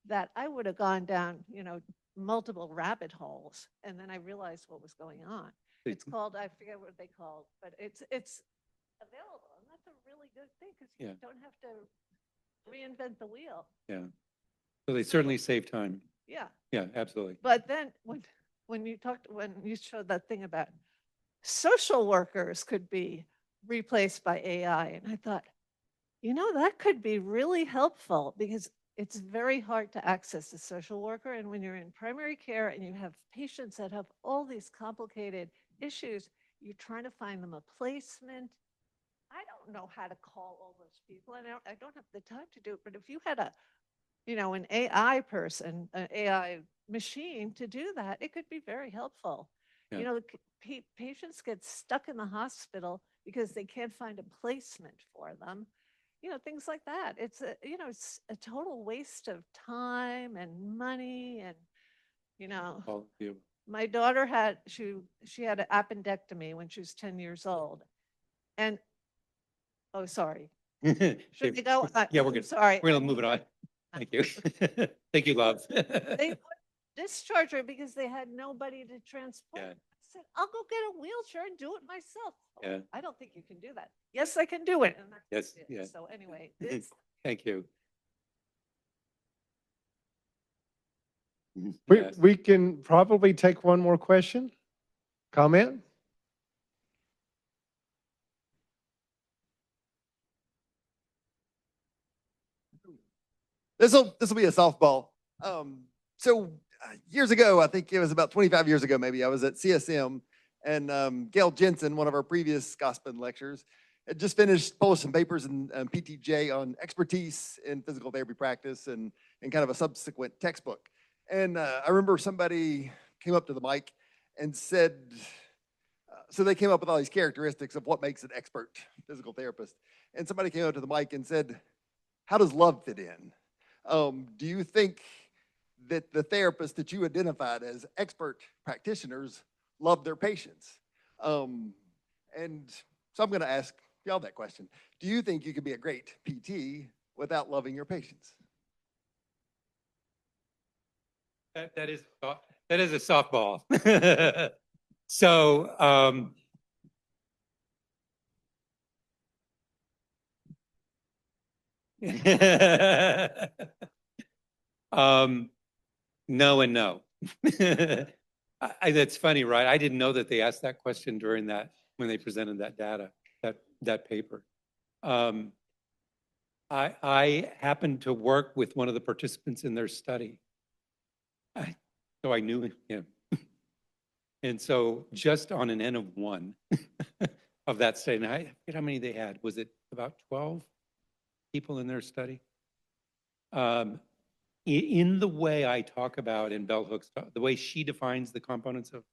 Speaker 12: that I would have gone down, you know, multiple rabbit holes. And then I realized what was going on. It's called, I forget what they call, but it's available. And that's a really good thing because you don't have to reinvent the wheel.
Speaker 2: Yeah. So they certainly save time.
Speaker 12: Yeah.
Speaker 2: Yeah, absolutely.
Speaker 12: But then when you showed that thing about social workers could be replaced by AI, and I thought, you know, that could be really helpful because it's very hard to access a social worker. And when you're in primary care and you have patients that have all these complicated issues, you're trying to find them a placement. I don't know how to call all those people, and I don't have the time to do it. But if you had an AI person, an AI machine to do that, it could be very helpful.
Speaker 2: Yeah.
Speaker 12: You know, patients get stuck in the hospital because they can't find a placement for them. You know, things like that. It's it's a total waste of time and money. And, you know, my daughter she had an appendectomy when she was 10 years old. And, oh, sorry. Should we go?
Speaker 2: Yeah, we're good.
Speaker 12: Sorry.
Speaker 2: We're going to move it on. Thank you. Thank you, love.
Speaker 12: They discharged her because they had nobody to transport.
Speaker 2: Yeah.
Speaker 12: I said, I'll go get a wheelchair and do it myself. Oh,
Speaker 2: Yeah.
Speaker 12: I don't think you can do that. Yes, I can do it. And that's
Speaker 2: Yes,
Speaker 12: it.
Speaker 2: yeah.
Speaker 12: So anyway, it's
Speaker 2: Thank you. Yes.
Speaker 1: We can probably take one more question. Comment?
Speaker 13: This will be a softball. Years ago, I think it was about 25 years ago, maybe I was at CSM, and Gail Jensen, one of our previous Gossman lecturers, had just published some papers in PTJ on expertise in physical therapy practice and kind of a subsequent textbook. And I remember somebody came up to the mic and said, so they came up with all these characteristics of what makes an expert physical therapist. And somebody came up to the mic and said, how does love fit in? Do you think that the therapists that you identified as expert practitioners love their patients? And so I'm going to ask y'all that question. Do you think you could be a great PT without loving your patients?
Speaker 2: That is a softball. So, no and no. That's funny, right? I didn't know that they asked that question during when they presented that data, that paper. I happened to work with one of the participants in their study. So I knew him. And so just on an N of 1 of that study, and I forget how many they had. Was it about 12 people in their study? In the way I talk about in Bell Hooks, the way she defines the components of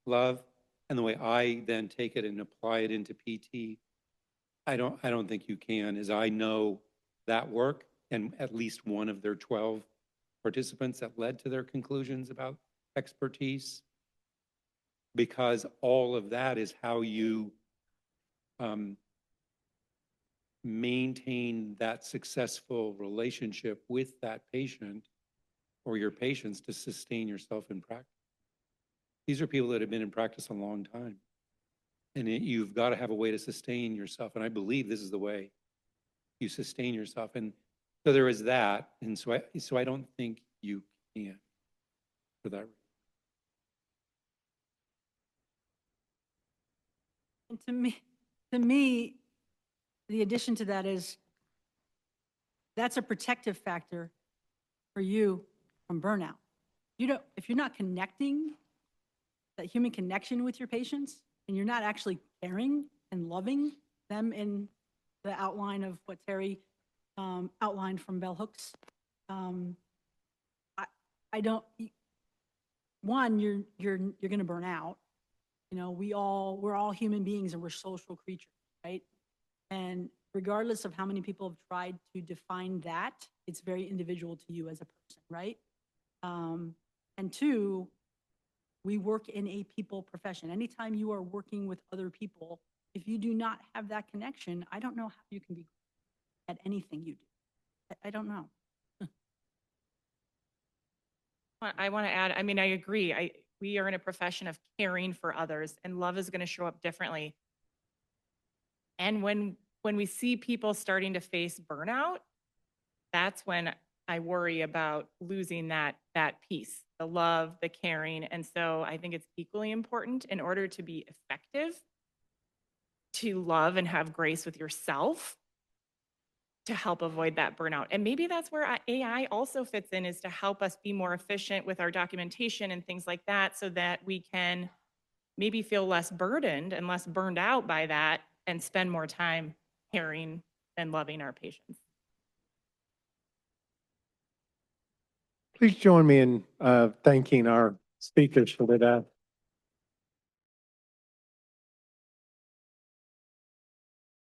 Speaker 2: love, and the way I then take it and apply it into PT, I don't think you can, as I know that work and at least one of their 12 participants that led to their conclusions about expertise, because all of that is how you maintain that successful relationship with that patient or your patients to sustain yourself in practice. These are people that have been in practice a long time. And you've got to have a way to sustain yourself. And I believe this is the way you sustain yourself. And so there is that. And so I don't think you can for that reason.
Speaker 7: And to me, the addition to that is that's a protective factor for you from burnout. If you're not connecting, that human connection with your patients, and you're not actually caring and loving them in the outline of what Terry outlined from Bell Hooks, I don't. One, you're going to burn out. You know, we're all human beings and we're social creatures, right? And regardless of how many people have tried to define that, it's very individual to you as a person, right? And two, we work in a people profession. Anytime you are working with other people, if you do not have that connection, I don't know how you can be at anything you do. I don't know.
Speaker 6: I want to add, I mean, I agree. We are in a profession of caring for others, and love is going to show up differently. And when we see people starting to face burnout, that's when I worry about losing that piece, the love, the caring. And so I think it's equally important in order to be effective, to love and have grace with yourself, to help avoid that burnout. And maybe that's where AI also fits in, is to help us be more efficient with our documentation and things like that, so that we can maybe feel less burdened and less burned out by that and spend more time caring and loving our patients.
Speaker 1: Please join me in thanking our speakers for today.